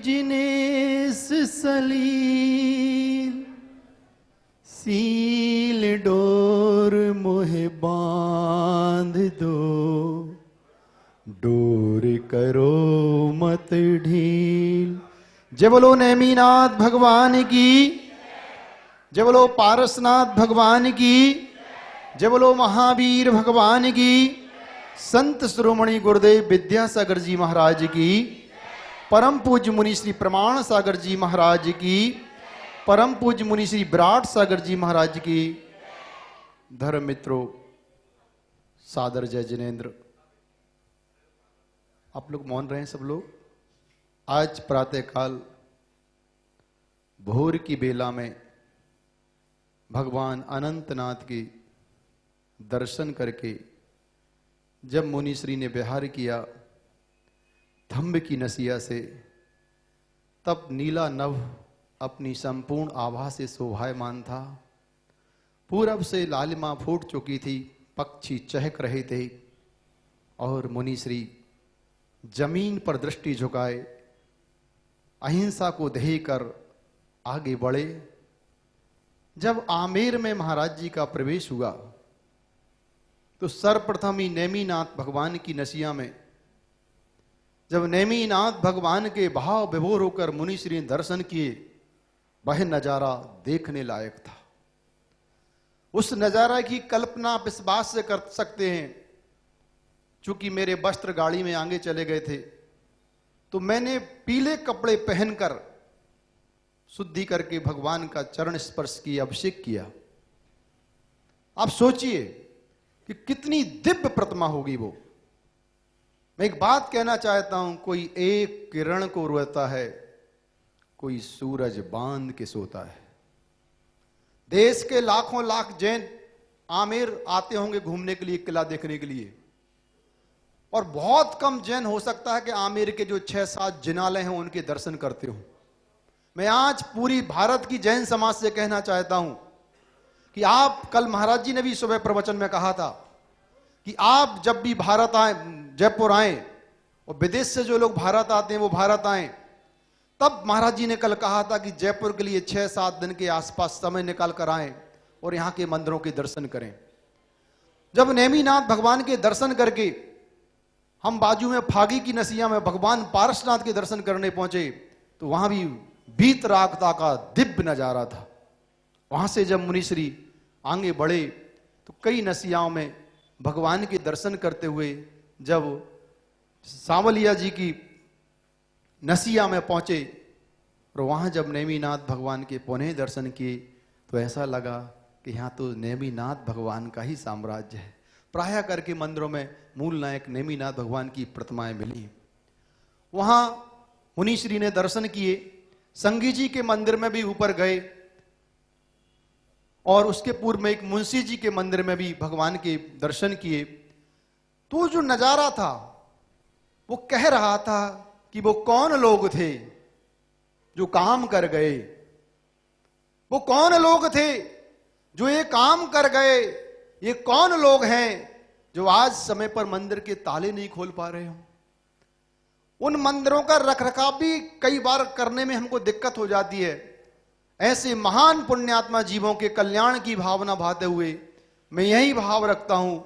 जिनेस सलील seal door मोहे बांध दो, डोर करो मत ढील। जय बोलो नेमीनाथ भगवान की, जय बोलो पारसनाथ भगवान की, जय बोलो महावीर भगवान की, संत शिरोमणि गुरुदेव विद्यासागर जी महाराज की, परम पूज्य मुनि श्री प्रमाण सागर जी महाराज की, परम पूज्य मुनि श्री विराट सागर जी महाराज की। धर्म मित्रों, सादर जय जिनेन्द्र। आप लोग मौन रहे हैं सब लोग। आज प्रातःकाल भोर की बेला में भगवान अनंतनाथ के दर्शन करके जब मुनि श्री ने विहार किया थंब की नसिया से, तब नीला नभ अपनी संपूर्ण आभा से शोभायमान था। पूरब से लालिमा फूट चुकी थी, पक्षी चहक रहे थे और मुनि श्री जमीन पर दृष्टि झुकाए अहिंसा को देकर आगे बढ़े। जब आमेर में महाराज जी का प्रवेश हुआ तो सर्वप्रथम ही नेमीनाथ भगवान की नसिया में जब नेमीनाथ भगवान के भाव विभोर होकर मुनि श्री ने दर्शन किए, वह नजारा देखने लायक था। उस नजारा की कल्पना आप इस बात से कर सकते हैं, चूंकि मेरे वस्त्र गाड़ी में आगे चले गए थे तो मैंने पीले कपड़े पहनकर शुद्धि करके भगवान का चरण स्पर्श किया, अभिषेक किया। आप सोचिए कि कितनी दिव्य प्रतिमा होगी वो। मैं एक बात कहना चाहता हूं, कोई एक किरण को रोता है, कोई सूरज बांध के सोता है। देश के लाखों लाख जैन आमेर आते होंगे घूमने के लिए, किला देखने के लिए, और बहुत कम जैन हो सकता है कि आमेर के जो 6-7 जिनालय हैं उनके दर्शन करते हो। मैं आज पूरी भारत की जैन समाज से कहना चाहता हूं कि आप, कल महाराज जी ने भी सुबह प्रवचन में कहा था कि आप जब भी भारत आए, जयपुर आए, और विदेश से जो लोग भारत आते हैं वो भारत आए, तब महाराज जी ने कल कहा था कि जयपुर के लिए 6-7 दिन के आसपास समय निकाल कर आए और यहां के मंदिरों के दर्शन करें। जब नेमीनाथ भगवान के दर्शन करके हम बाजू में फागी की नसिया में भगवान पारसनाथ के दर्शन करने पहुंचे तो वहां भी वीतरागता का दिव्य नजारा था। वहां से जब मुनि श्री आगे बढ़े तो कई नसियाओं में भगवान के दर्शन करते हुए जब सांवलिया जी की नसिया में पहुंचे और वहां जब नेमीनाथ भगवान के पुनः दर्शन किए तो ऐसा लगा कि यहां तो नेमीनाथ भगवान का ही साम्राज्य है। प्रायः करके मंदिरों में मूल नायक नेमीनाथ भगवान की प्रतिमाएं मिली। वहां मुनि श्री ने दर्शन किए, संगी जी के मंदिर में भी ऊपर गए और उसके पूर्व में एक मुंशी जी के मंदिर में भी भगवान के दर्शन किए। तो जो नजारा था वो कह रहा था कि वो कौन लोग थे जो काम कर गए, वो कौन लोग थे जो ये काम कर गए, ये कौन लोग हैं जो आज समय पर मंदिर के ताले नहीं खोल पा रहे हो। उन मंदिरों का रखरखाव भी कई बार करने में हमको दिक्कत हो जाती है। ऐसे महान पुण्यात्मा जीवों के कल्याण की भावना भाते हुए मैं यही भाव रखता हूं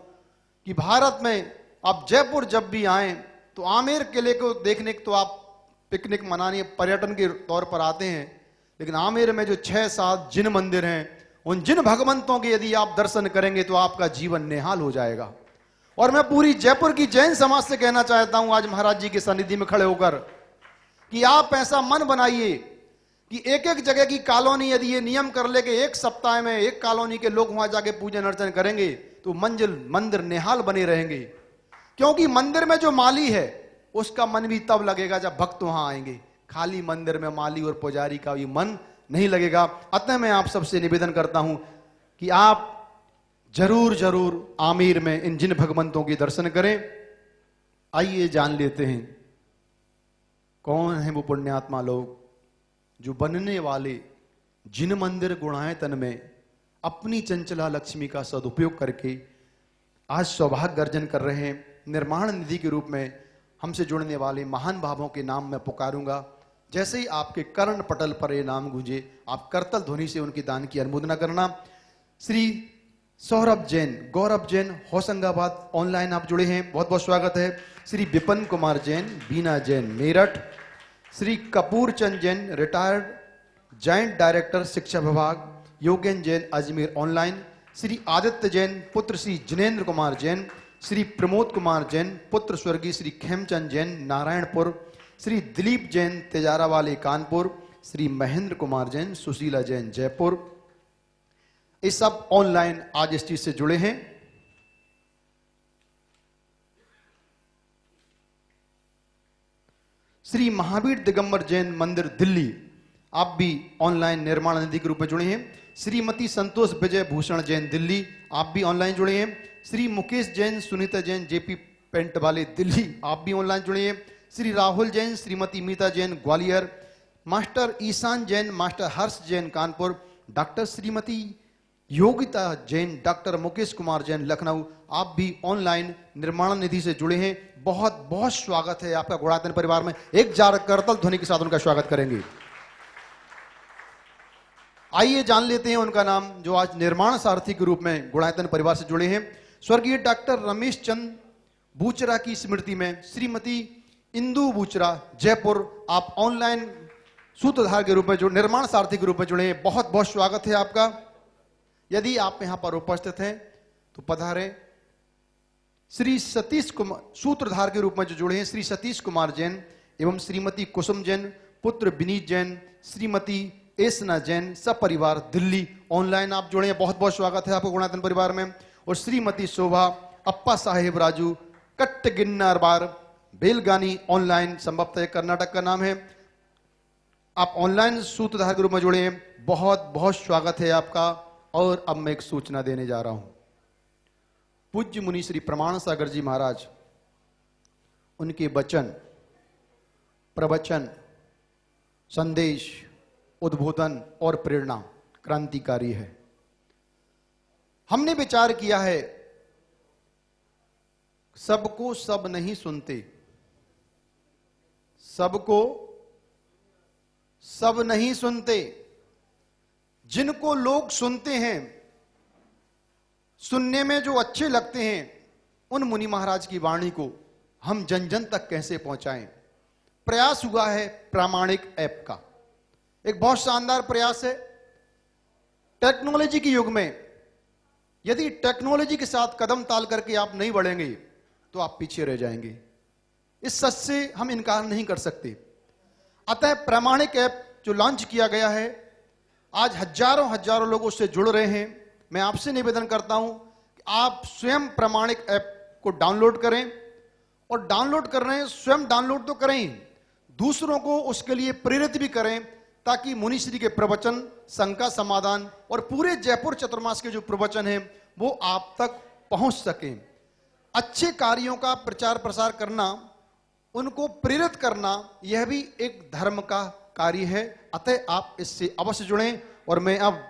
कि भारत में आप जयपुर जब भी आए तो आमेर किले को देखने तो आप पिकनिक मनाने पर्यटन के तौर पर आते हैं, लेकिन आमेर में जो 6-7 जिन मंदिर हैं, उन जिन भगवंतों के यदि आप दर्शन करेंगे तो आपका जीवन निहाल हो जाएगा। और मैं पूरी जयपुर की जैन समाज से कहना चाहता हूं आज महाराज जी की सन्निधि में खड़े होकर कि आप ऐसा मन बनाइए कि एक एक जगह की कॉलोनी यदि ये नियम कर ले कि एक सप्ताह में एक कॉलोनी के लोग वहां जाके पूजन अर्चन करेंगे तो मंदिर निहाल बने रहेंगे। क्योंकि मंदिर में जो माली है उसका मन भी तब लगेगा जब भक्त वहां आएंगे। खाली मंदिर में माली और पुजारी का भी मन नहीं लगेगा। अतः मैं आप सबसे निवेदन करता हूं कि आप जरूर आमेर में इन जिन भगवंतों के दर्शन करें। आइए जान लेते हैं कौन है वो पुण्यात्मा लोग जो बनने वाले जिन मंदिर गुणायतन में अपनी चंचला लक्ष्मी का सदुपयोग करके आज सौभाग्य अर्जन कर रहे हैं, निर्माण निधि के रूप में हमसे जुड़ने वाले महान भावों के नाम मैं पुकारूंगा। जैसे ही आपके कर्ण पटल पर ये नाम गूंजे, आप करतल ध्वनि से उनके दान की अनुमोदना करना। श्री सौरभ जैन, गौरव जैन, होशंगाबाद, ऑनलाइन आप जुड़े हैं, बहुत बहुत स्वागत है। श्री विपिन कुमार जैन, बीना Jain, Meerut. Shri Kapoor Chand Jain, retired joint director शिक्षा विभाग, योगेन जैन, अजमेर, ऑनलाइन। श्री आदित्य जैन, पुत्र श्री जिनेन्द्र कुमार जैन। श्री प्रमोद कुमार जैन, पुत्र स्वर्गीय श्री खेमचंद जैन, नारायणपुर। श्री दिलीप जैन, तेजारा वाले, कानपुर। श्री महेंद्र कुमार जैन, सुशीला जैन, जयपुर। ये सब ऑनलाइन आज इस चीज से जुड़े हैं। श्री महावीर दिगंबर जैन मंदिर, दिल्ली, आप भी ऑनलाइन निर्माण निधि के रूप में जुड़े हैं। श्रीमती संतोष विजय भूषण जैन, दिल्ली, आप भी ऑनलाइन जुड़े हैं। श्री मुकेश जैन, सुनीता जैन, जेपी पेंट वाले, दिल्ली, आप भी ऑनलाइन जुड़े हैं। श्री राहुल जैन, श्रीमती मीता जैन, ग्वालियर। मास्टर ईशान जैन, मास्टर हर्ष जैन, कानपुर। डॉक्टर श्रीमती योगिता जैन, डॉक्टर मुकेश कुमार जैन, लखनऊ, आप भी ऑनलाइन निर्माण निधि से जुड़े हैं। बहुत बहुत स्वागत है आपका गुणातन परिवार में। एक जार करतल ध्वनि के साथ उनका स्वागत करेंगे। आइए जान लेते हैं उनका नाम, जो आज निर्माण सारथी के रूप में गुणायतन परिवार से जुड़े हैं। स्वर्गीय डॉक्टर रमेश चंद बूचरा की स्मृति में श्रीमती इंदु बूचरा, जयपुर, आप ऑनलाइन सूत्रधार के रूप में जो निर्माण सारथी के रूप में जुड़े हैं, बहुत बहुत स्वागत है आपका। यदि आप यहां पर उपस्थित हैं तो पधारें। श्री सतीश कुमार, सूत्रधार के रूप में जो जुड़े हैं, श्री सतीश कुमार जैन एवं श्रीमती कुसुम जैन, पुत्र विनीत जैन, श्रीमती एसना जैन, सपरिवार, दिल्ली, ऑनलाइन आप जुड़े हैं, बहुत बहुत स्वागत है आपको गुणातन परिवार में। और श्रीमती शोभा अप्पा साहेब राजू, कट्ट गिन्नार बार, बेलगानी, ऑनलाइन, संभवतः कर्नाटक का नाम है, आप ऑनलाइन सूत्रधार के रूप में जुड़े हैं, बहुत बहुत स्वागत है आपका। और अब मैं एक सूचना देने जा रहा हूं। पूज्य मुनि श्री प्रमाण सागर जी महाराज, उनके वचन, प्रवचन, संदेश, उद्बोधन और प्रेरणा क्रांतिकारी है। हमने विचार किया है, सबको सब नहीं सुनते, सबको सब नहीं सुनते। जिनको लोग सुनते हैं, सुनने में जो अच्छे लगते हैं, उन मुनि महाराज की वाणी को हम जन जन तक कैसे पहुंचाएं। प्रयास हुआ है प्रामाणिक ऐप का, एक बहुत शानदार प्रयास है। टेक्नोलॉजी के युग में यदि टेक्नोलॉजी के साथ कदम ताल करके आप नहीं बढ़ेंगे तो आप पीछे रह जाएंगे। इस सच से हम इनकार नहीं कर सकते। अतः प्रामाणिक ऐप जो लॉन्च किया गया है, आज हजारों हजारों लोग उससे जुड़ रहे हैं। मैं आपसे निवेदन करता हूं कि आप स्वयं प्रामाणिक ऐप को डाउनलोड करें, और डाउनलोड कर रहे हैं, स्वयं डाउनलोड तो करें, दूसरों को उसके लिए प्रेरित भी करें, ताकि मुनि श्री के प्रवचन, शंका समाधान और पूरे जयपुर चतुर्मास के जो प्रवचन हैं वो आप तक पहुंच सकें। अच्छे कार्यों का प्रचार प्रसार करना, उनको प्रेरित करना, यह भी एक धर्म का कार्य है। अतः आप इससे अवश्य जुड़ें। और मैं अब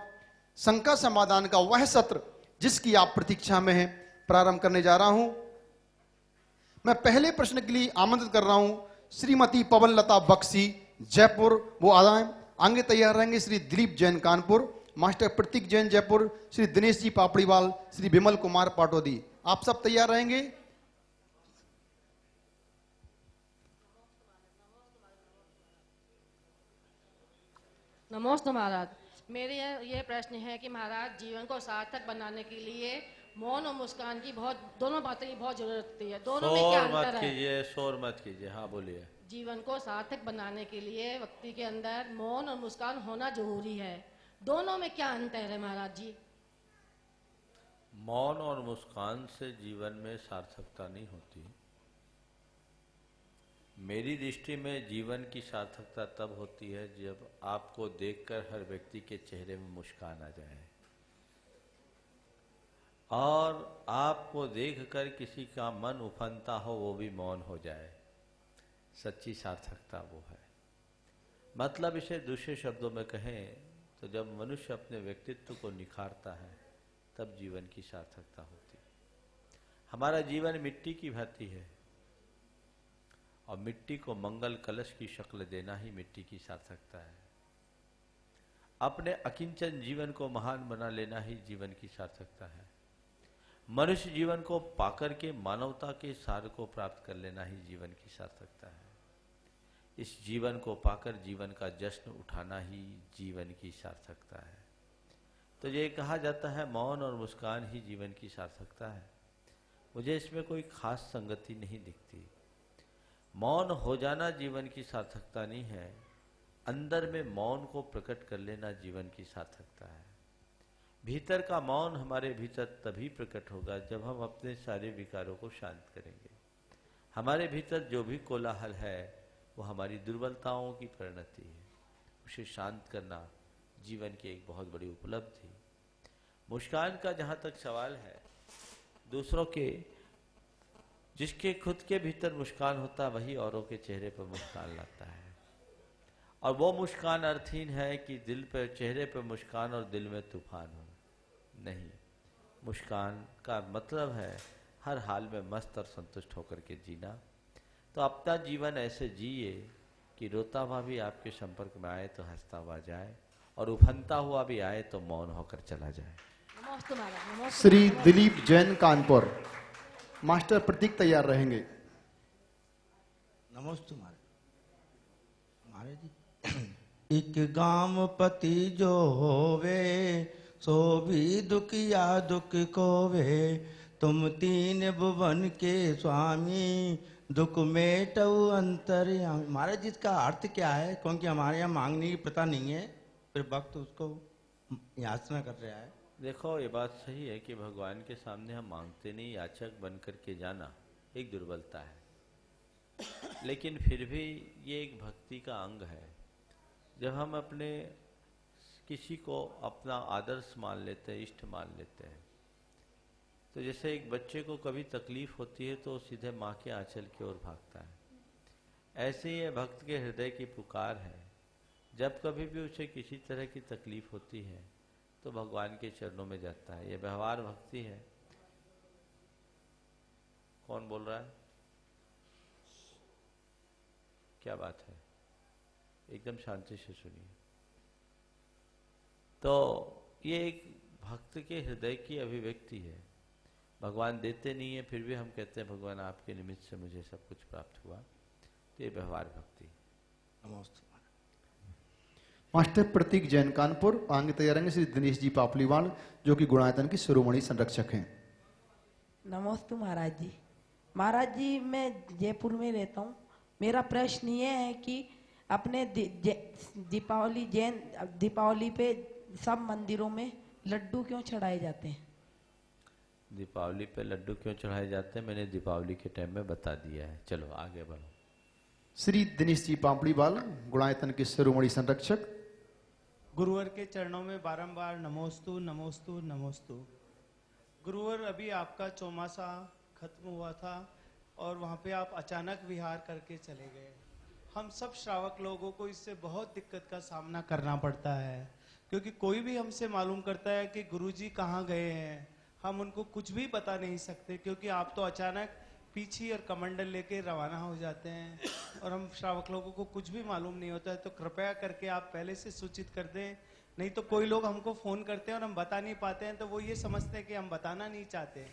शंका समाधान का वह सत्र जिसकी आप प्रतीक्षा में हैं प्रारंभ करने जा रहा हूं। मैं पहले प्रश्न के लिए आमंत्रित कर रहा हूं श्रीमती पवनलता बख्शी, जयपुर, वो आगे तैयार रहेंगे। श्री दिलीप जैन, कानपुर, मास्टर प्रतीक जैन, जयपुर, श्री दिनेश जी पापड़ीवाल, श्री विमल कुमार पाटोदी, आप सब तैयार रहेंगे। नमस्ते महाराज। मेरे ये प्रश्न है कि महाराज, जीवन को सार्थक बनाने के लिए मौन और मुस्कान की दोनों बातें की बहुत जरूरत होती है। दोनों में क्या अंतर है? शोर मत कीजिए, हाँ बोलिए। जीवन को सार्थक बनाने के लिए व्यक्ति के अंदर मौन और मुस्कान होना जरूरी है, दोनों में क्या अंतर है महाराज जी? मौन और मुस्कान से जीवन में सार्थकता नहीं होती। मेरी दृष्टि में जीवन की सार्थकता तब होती है जब आपको देखकर हर व्यक्ति के चेहरे में मुस्कान आ जाए, और आपको देखकर किसी का मन उफनता हो, वो भी मौन हो जाए। सच्ची सार्थकता वो है। मतलब इसे दूसरे शब्दों में कहें तो जब मनुष्य अपने व्यक्तित्व को निखारता है तब जीवन की सार्थकता होती है। हमारा जीवन मिट्टी की भांति है। और मिट्टी को मंगल कलश की शक्ल देना ही मिट्टी की सार्थकता है। अपने अकिंचन जीवन को महान बना लेना ही जीवन की सार्थकता है। मनुष्य जीवन को पाकर के मानवता के सार को प्राप्त कर लेना ही जीवन की सार्थकता है। इस जीवन को पाकर जीवन का जश्न उठाना ही जीवन की सार्थकता है। तो ये कहा जाता है मौन और मुस्कान ही जीवन की सार्थकता है। मुझे इसमें कोई खास संगति नहीं दिखती। मौन हो जाना जीवन की सार्थकता नहीं है, अंदर में मौन को प्रकट कर लेना जीवन की सार्थकता है। भीतर का मौन हमारे भीतर तभी प्रकट होगा जब हम अपने सारे विकारों को शांत करेंगे। हमारे भीतर जो भी कोलाहल है वो हमारी दुर्बलताओं की परिणति है। उसे शांत करना जीवन की एक बहुत बड़ी उपलब्धि। मुस्कान का जहाँ तक सवाल है, दूसरों के जिसके खुद के भीतर मुस्कान होता वही औरों के चेहरे पर मुस्कान लाता है। और वो मुस्कान अर्थहीन है कि दिल पर चेहरे पर मुस्कान और दिल में तूफान हो, नहीं। मुस्कान का मतलब है हर हाल में मस्त और संतुष्ट होकर के जीना। तो अपना जीवन ऐसे जिए कि रोता हुआ भी आपके संपर्क में आए तो हंसता हुआ जाए, और उफनता हुआ भी आए तो मौन होकर चला जाए। श्री दिलीप जैन कानपुर। मास्टर प्रतीक तैयार रहेंगे। नमस्ते महाराज जी। एक गाम पति जो होवे सो भी दुखिया दुख कोवे, तुम तीन भुवन के स्वामी दुख मेटऊ अंतर्यामी। महाराज जी इसका अर्थ क्या है? क्योंकि हमारे यहाँ मांगने की प्रथा नहीं है, फिर भक्त उसको याचना कर रहा है। देखो, ये बात सही है कि भगवान के सामने हम मांगते नहीं, याचक बन करके जाना एक दुर्बलता है। लेकिन फिर भी ये एक भक्ति का अंग है। जब हम अपने किसी को अपना आदर्श मान लेते हैं, इष्ट मान लेते हैं, तो जैसे एक बच्चे को कभी तकलीफ होती है तो सीधे माँ के आंचल की ओर भागता है। ऐसे ही भक्त के हृदय की पुकार है। जब कभी भी उसे किसी तरह की तकलीफ होती है तो भगवान के चरणों में जाता है। ये व्यवहार भक्ति है। कौन बोल रहा है? क्या बात है? एकदम शांति से सुनिए। तो ये एक भक्त के हृदय की अभिव्यक्ति है। भगवान देते नहीं है, फिर भी हम कहते हैं भगवान आपके निमित्त से मुझे सब कुछ प्राप्त हुआ। तो ये व्यवहार भक्ति। नमस्ते मास्टर प्रतीक जैन कानपुर। आगे तैयार रहेंगे श्री दिनेश जी पापलीवाल, जो कि गुणायतन के शिरोमणि संरक्षक हैं। नमस्ते महाराज जी। महाराज जी, मैं जयपुर में रहता हूँ। मेरा प्रश्न ये है कि अपने दीपावली पे सब मंदिरों में लड्डू क्यों चढ़ाए जाते हैं? दीपावली पे लड्डू क्यों चढ़ाए जाते हैं, मैंने दीपावली के टाइम में बता दिया है। चलो आगे बढ़ो। श्री दिनेश जी पापलीवाल, गुणायतन के शिरोमणि संरक्षक। गुरुवर के चरणों में बारंबार नमोस्तु नमोस्तु नमोस्तु। गुरुवर, अभी आपका चौमासा खत्म हुआ था और वहाँ पे आप अचानक विहार करके चले गए। हम सब श्रावक लोगों को इससे बहुत दिक्कत का सामना करना पड़ता है, क्योंकि कोई भी हमसे मालूम करता है कि गुरुजी कहाँ गए हैं, हम उनको कुछ भी बता नहीं सकते, क्योंकि आप तो अचानक पीछी और कमंडल लेके रवाना हो जाते हैं और हम श्रावक लोगों को कुछ भी मालूम नहीं होता है। तो कृपया करके आप पहले से सूचित कर दें, नहीं तो कोई लोग हमको फोन करते हैं और हम बता नहीं पाते हैं, तो वो ये समझते हैं कि हम बताना नहीं चाहते।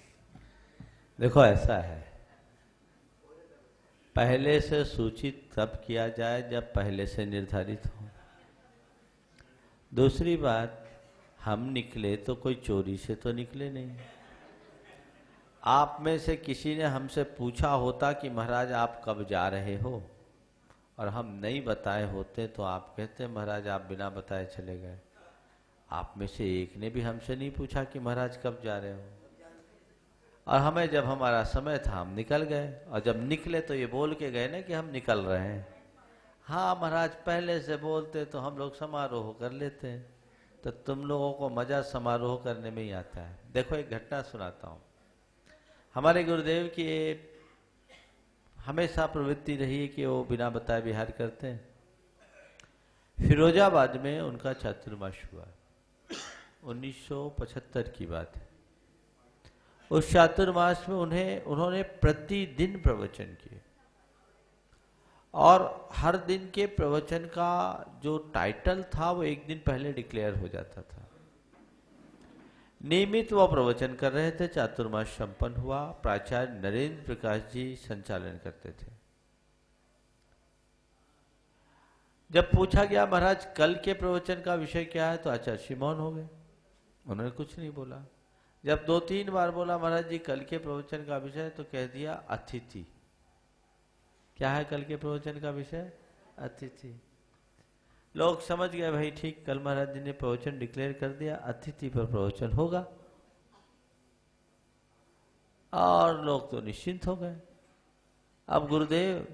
देखो, ऐसा है, पहले से सूचित तब किया जाए जब पहले से निर्धारित हो। दूसरी बात, हम निकले तो कोई चोरी से तो निकले नहीं। आप में से किसी ने हमसे पूछा होता कि महाराज आप कब जा रहे हो, और हम नहीं बताए होते तो आप कहते महाराज आप बिना बताए चले गए। आप में से एक ने भी हमसे नहीं पूछा कि महाराज कब जा रहे हो, और हमें जब हमारा समय था हम निकल गए, और जब निकले तो ये बोल के गए ना कि हम निकल रहे हैं। हाँ महाराज, पहले से बोलते तो हम लोग समारोह कर लेते हैं, तो तुम लोगों को मजा समारोह करने में ही आता है। देखो, एक घटना सुनाता हूँ। हमारे गुरुदेव की हमेशा प्रवृत्ति रही है कि वो बिना बताए विहार करते हैं। फिरोजाबाद में उनका चातुर्मास हुआ, 1975 की बात है। उस चातुर्मास में उन्होंने प्रतिदिन प्रवचन किए, और हर दिन के प्रवचन का जो टाइटल था वो एक दिन पहले डिक्लेयर हो जाता था। नियमित वो प्रवचन कर रहे थे, चातुर्मास संपन्न हुआ, प्राचार्य नरेंद्र प्रकाश जी संचालन करते थे। जब पूछा गया महाराज कल के प्रवचन का विषय क्या है, तो आचार्य श्री मौन हो गए, उन्होंने कुछ नहीं बोला। जब 2-3 बार बोला महाराज जी कल के प्रवचन का विषय, तो कह दिया अतिथि। क्या है कल के प्रवचन का विषय? अतिथि। लोग समझ गए भाई ठीक, कल महाराज जी ने प्रवचन डिक्लेयर कर दिया, अतिथि पर प्रवचन होगा, और लोग तो निश्चिंत हो गए। अब गुरुदेव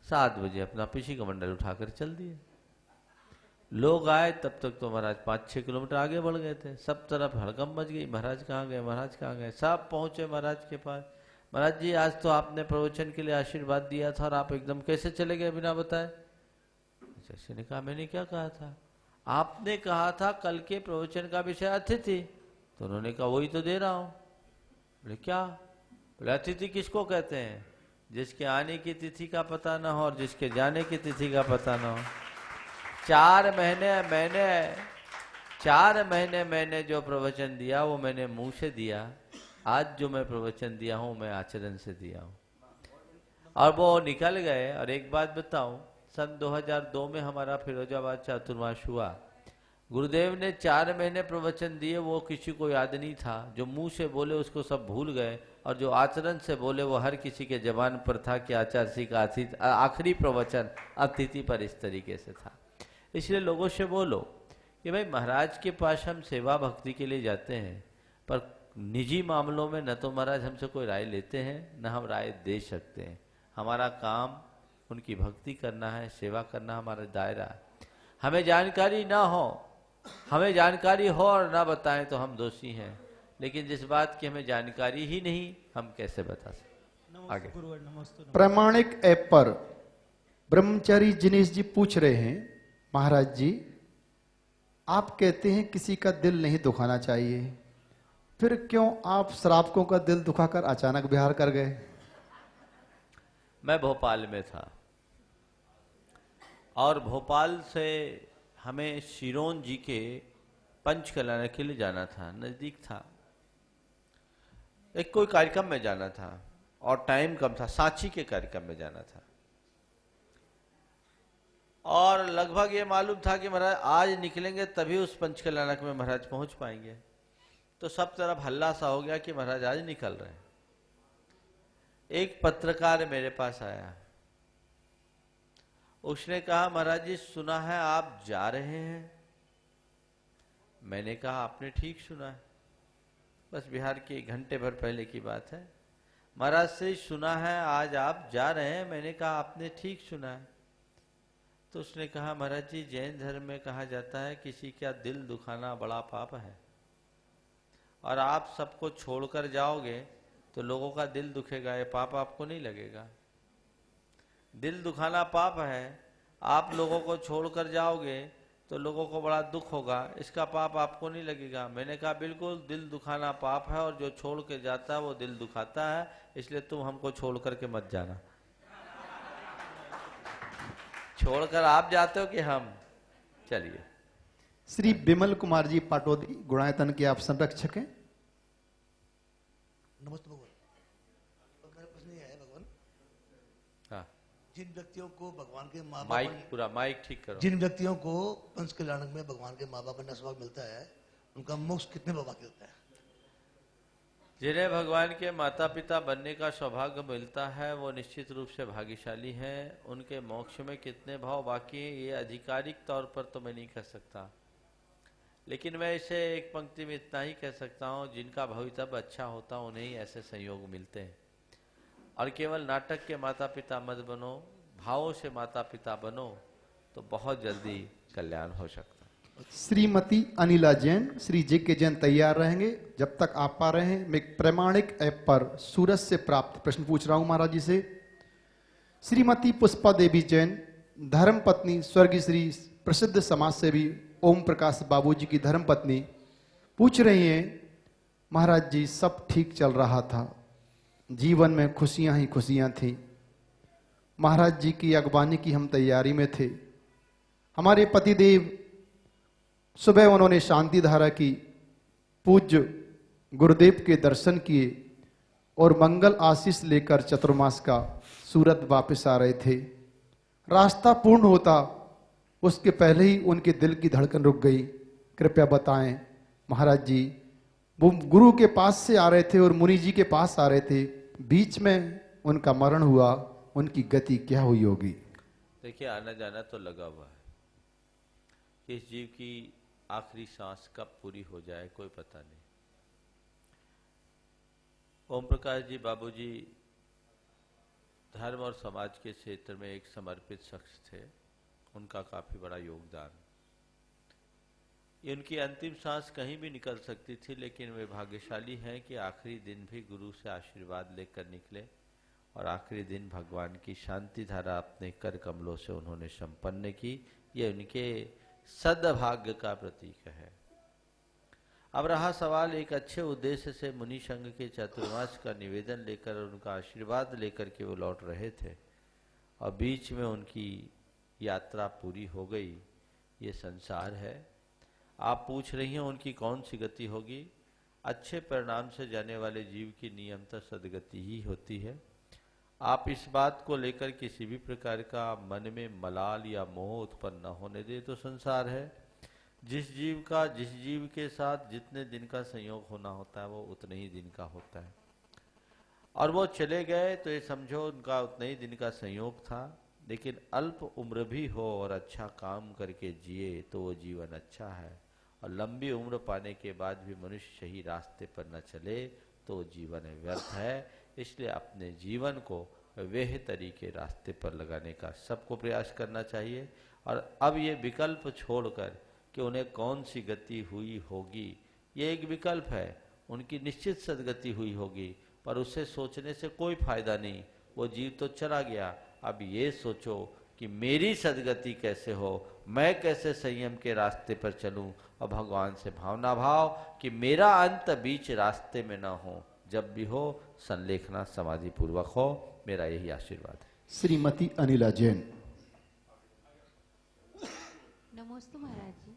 7 बजे अपना पीछे कमंडल उठाकर चल दिए। लोग आए तब तक तो महाराज 5-6 किलोमीटर आगे बढ़ गए थे, सब तरफ हड़कंप मच गई, महाराज कहाँ गए, महाराज कहाँ गए। सब पहुंचे महाराज के पास। महाराज जी आज तो आपने प्रवचन के लिए आशीर्वाद दिया था और आप एकदम कैसे चले गए बिना बताए? शिष्य ने कहा मैंने क्या कहा था? आपने कहा था कल के प्रवचन का विषय अतिथि। तो उन्होंने कहा वही तो दे रहा हूं। बोले क्या? बोले अतिथि किसको कहते हैं? जिसके आने की तिथि का पता ना हो और जिसके जाने की तिथि का पता ना हो। 4 महीने मैंने जो प्रवचन दिया वो मैंने मुंह से दिया, आज जो मैं प्रवचन दिया हूं मैं आचरण से दिया हूं, और वो निकल गए। और एक बात बताऊं, सन 2002 में हमारा फिरोजाबाद चातुर्मास हुआ। गुरुदेव ने 4 महीने प्रवचन दिए, वो किसी को याद नहीं था। जो मुंह से बोले उसको सब भूल गए, और जो आचरण से बोले वो हर किसी के जबान पर था कि आचार्य श्री का आखिरी प्रवचन अतिथि पर इस तरीके से था। इसलिए लोगों से बोलो कि भाई महाराज के पास हम सेवा भक्ति के लिए जाते हैं, पर निजी मामलों में न तो महाराज हमसे कोई राय लेते हैं, न हम राय दे सकते हैं। हमारा काम उनकी भक्ति करना है, सेवा करना हमारा दायरा है। हमें जानकारी ना हो, हमें जानकारी हो और ना बताएं तो हम दोषी हैं, लेकिन जिस बात की हमें जानकारी ही नहीं, हम कैसे बता सकते? आगे प्रामाणिक ऐप पर ब्रह्मचारी जिनेश जी पूछ रहे हैं, महाराज जी आप कहते हैं किसी का दिल नहीं दुखाना चाहिए, फिर क्यों आप श्रावकों का दिल दुखाकर अचानक बिहार कर गए? मैं भोपाल में था और भोपाल से हमें शिरोन जी के पंचकल्याण के लिए जाना था, नजदीक था। एक कोई कार्यक्रम में जाना था और टाइम कम था, सांची के कार्यक्रम में जाना था, और लगभग ये मालूम था कि महाराज आज निकलेंगे तभी उस पंचकल्याणक में महाराज पहुंच पाएंगे। तो सब तरफ हल्ला सा हो गया कि महाराज आज निकल रहे हैं। एक पत्रकार मेरे पास आया, उसने कहा महाराज जी सुना है आप जा रहे हैं। मैंने कहा आपने ठीक सुना है, बस बिहार की 1 घंटे भर पहले की बात है। महाराज से सुना है आज आप जा रहे हैं। मैंने कहा आपने ठीक सुना है। तो उसने कहा महाराज जी जैन धर्म में कहा जाता है किसी का दिल दुखाना बड़ा पाप है, और आप सबको छोड़कर जाओगे तो लोगों का दिल दुखेगा, ये पाप आपको नहीं लगेगा। दिल दुखाना पाप है, आप लोगों को छोड़कर जाओगे तो लोगों को बड़ा दुख होगा, इसका पाप आपको नहीं लगेगा। मैंने कहा बिल्कुल दिल दुखाना पाप है, और जो छोड़ के जाता है वो दिल दुखाता है, इसलिए तुम हमको छोड़ करके मत जाना। छोड़कर आप जाते हो कि हम? चलिए। श्री विमल कुमार जी पाटोदी गुणायतन के आप संरक्षक हैं। नमस्ते भगवान। मेरा प्रश्न ये है भगवान, हाँ जिन व्यक्तियों को भगवान के माँ बाप, माइक पूरा माइक ठीक करो। जिन व्यक्तियों को पंचकल्याणक में भगवान के माँ बाप का सौभाग्य मिलता है, उनका मोक्ष कितने बाबा के होता है? जिन्हें भगवान के माता पिता बनने का सौभाग्य मिलता है वो निश्चित रूप से भाग्यशाली हैं। उनके मोक्ष में कितने भाव बाकी हैं ये आधिकारिक तौर पर तो मैं नहीं कह सकता, लेकिन मैं इसे एक पंक्ति में इतना ही कह सकता हूँ, जिनका भवितव्य अच्छा होता है उन्हें ही ऐसे संयोग मिलते हैं। और केवल नाटक के माता पिता मत बनो, भावों से माता पिता बनो तो बहुत जल्दी कल्याण हो सकता है। श्रीमती अनिला जैन, श्री जे के जैन तैयार रहेंगे। जब तक आप पा रहे हैं, मैं एक प्रामाणिक ऐप पर सूरत से प्राप्त प्रश्न पूछ रहा हूं महाराज जी से। श्रीमती पुष्पा देवी जैन, धर्म पत्नी स्वर्गीय श्री प्रसिद्ध समाज सेवी ओम प्रकाश बाबूजी की धर्म पत्नी, पूछ रही हैं महाराज जी सब ठीक चल रहा था, जीवन में खुशियां ही खुशियां थी, महाराज जी की अगवानी की हम तैयारी में थे। हमारे पतिदेव सुबह उन्होंने शांति धारा की, पूज्य गुरुदेव के दर्शन किए और मंगल आशीष लेकर चतुर्मास का सूरत वापस आ रहे थे। रास्ता पूर्ण होता उसके पहले ही उनके दिल की धड़कन रुक गई। कृपया बताएं महाराज जी, वो गुरु के पास से आ रहे थे और मुनि जी के पास आ रहे थे, बीच में उनका मरण हुआ, उनकी गति क्या हुई होगी? देखिए, आना जाना तो लगा हुआ है। किस जीव की आखिरी सांस कब पूरी हो जाए कोई पता नहीं। ओम प्रकाश जी बाबूजी धर्म और समाज के क्षेत्र में एक समर्पित शख्स थे। उनका काफी बड़ा योगदान। उनकी अंतिम सांस कहीं भी निकल सकती थी, लेकिन वे भाग्यशाली हैं कि आखिरी दिन भी गुरु से आशीर्वाद लेकर निकले और आखिरी दिन भगवान की शांति धारा अपने कर कमलों से उन्होंने संपन्न की। यह उनके सद्भाग्य का प्रतीक है। अब रहा सवाल, एक अच्छे उद्देश्य से मुनि संघ के चतुर्मास का निवेदन लेकर और उनका आशीर्वाद लेकर के वो लौट रहे थे और बीच में उनकी यात्रा पूरी हो गई। ये संसार है। आप पूछ रही हैं उनकी कौन सी गति होगी? अच्छे परिणाम से जाने वाले जीव की नियमतः सदगति ही होती है। आप इस बात को लेकर किसी भी प्रकार का मन में मलाल या मोह उत्पन्न न होने दे। तो संसार है। जिस जीव के साथ जितने दिन का संयोग होना होता है वो उतने ही दिन का होता है, और वो चले गए तो ये समझो उनका उतने ही दिन का संयोग था। लेकिन अल्प उम्र भी हो और अच्छा काम करके जिए तो वो जीवन अच्छा है, और लंबी उम्र पाने के बाद भी मनुष्य सही रास्ते पर न चले तो वो जीवन व्यर्थ है। इसलिए अपने जीवन को वह तरीके रास्ते पर लगाने का सबको प्रयास करना चाहिए। और अब ये विकल्प छोड़कर कि उन्हें कौन सी गति हुई होगी, ये एक विकल्प है। उनकी निश्चित सदगति हुई होगी, पर उससे सोचने से कोई फायदा नहीं। वो जीव तो चला गया। अब ये सोचो कि मेरी सदगति कैसे हो, मैं कैसे संयम के रास्ते पर चलूं, और भगवान से भावना भाव कि मेरा अंत बीच रास्ते में ना हो। जब भी हो संलेखना समाधि पूर्वक हो। मेरा यही आशीर्वाद है। श्रीमती अनिला जैन। नमस्ते महाराज जी।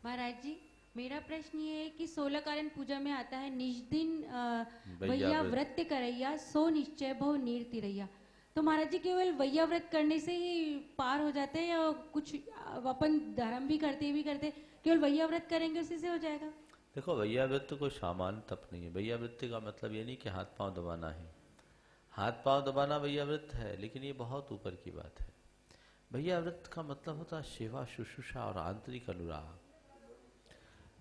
महाराज जी, मेरा प्रश्न ये है कि 16 कारण पूजा में आता है निज दिन वैया व्रत करैया सो निश्चय भव नीर तिरैया। तो महाराज जी केवल वैया व्रत करने से ही पार हो जाते हैं या कुछ अपन धर्म भी करते केवल वैया व्रत करेंगे उसी से हो जाएगा? देखो, वैया व्रत तो कोई सामान्य तप नहीं है। वैया व्रत का मतलब ये नहीं कि हाथ पांव दबाना है। हाथ पांव दबाना वैया व्रत है, लेकिन ये बहुत ऊपर की बात है। वैया व्रत का मतलब होता है सेवा, शुश्रूषा और आंतरिक अनुराग।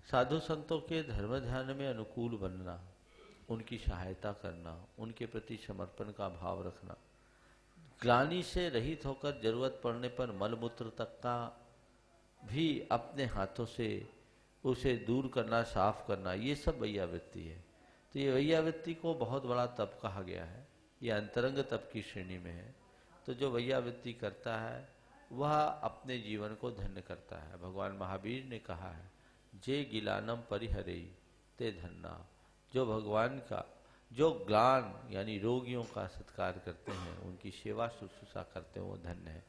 साधु संतों के धर्म ध्यान में अनुकूल बनना, उनकी सहायता करना, उनके प्रति समर्पण का भाव रखना, ग्लानि से रहित होकर जरूरत पड़ने पर मलमूत्र तक का भी अपने हाथों से उसे दूर करना, साफ करना, ये सब वैयावृत्ति है। तो ये वैयावृत्ति को बहुत बड़ा तप कहा गया है। ये अंतरंग तप की श्रेणी में है। तो जो वैयावृत्ति करता है वह अपने जीवन को धन्य करता है। भगवान महावीर ने कहा है, जे गिलानम परिहरे ते धन्ना। जो भगवान का जो ग्लान यानी रोगियों का सत्कार करते हैं, उनकी सेवा शुश्रूषा करते हैं, वो धन्य है।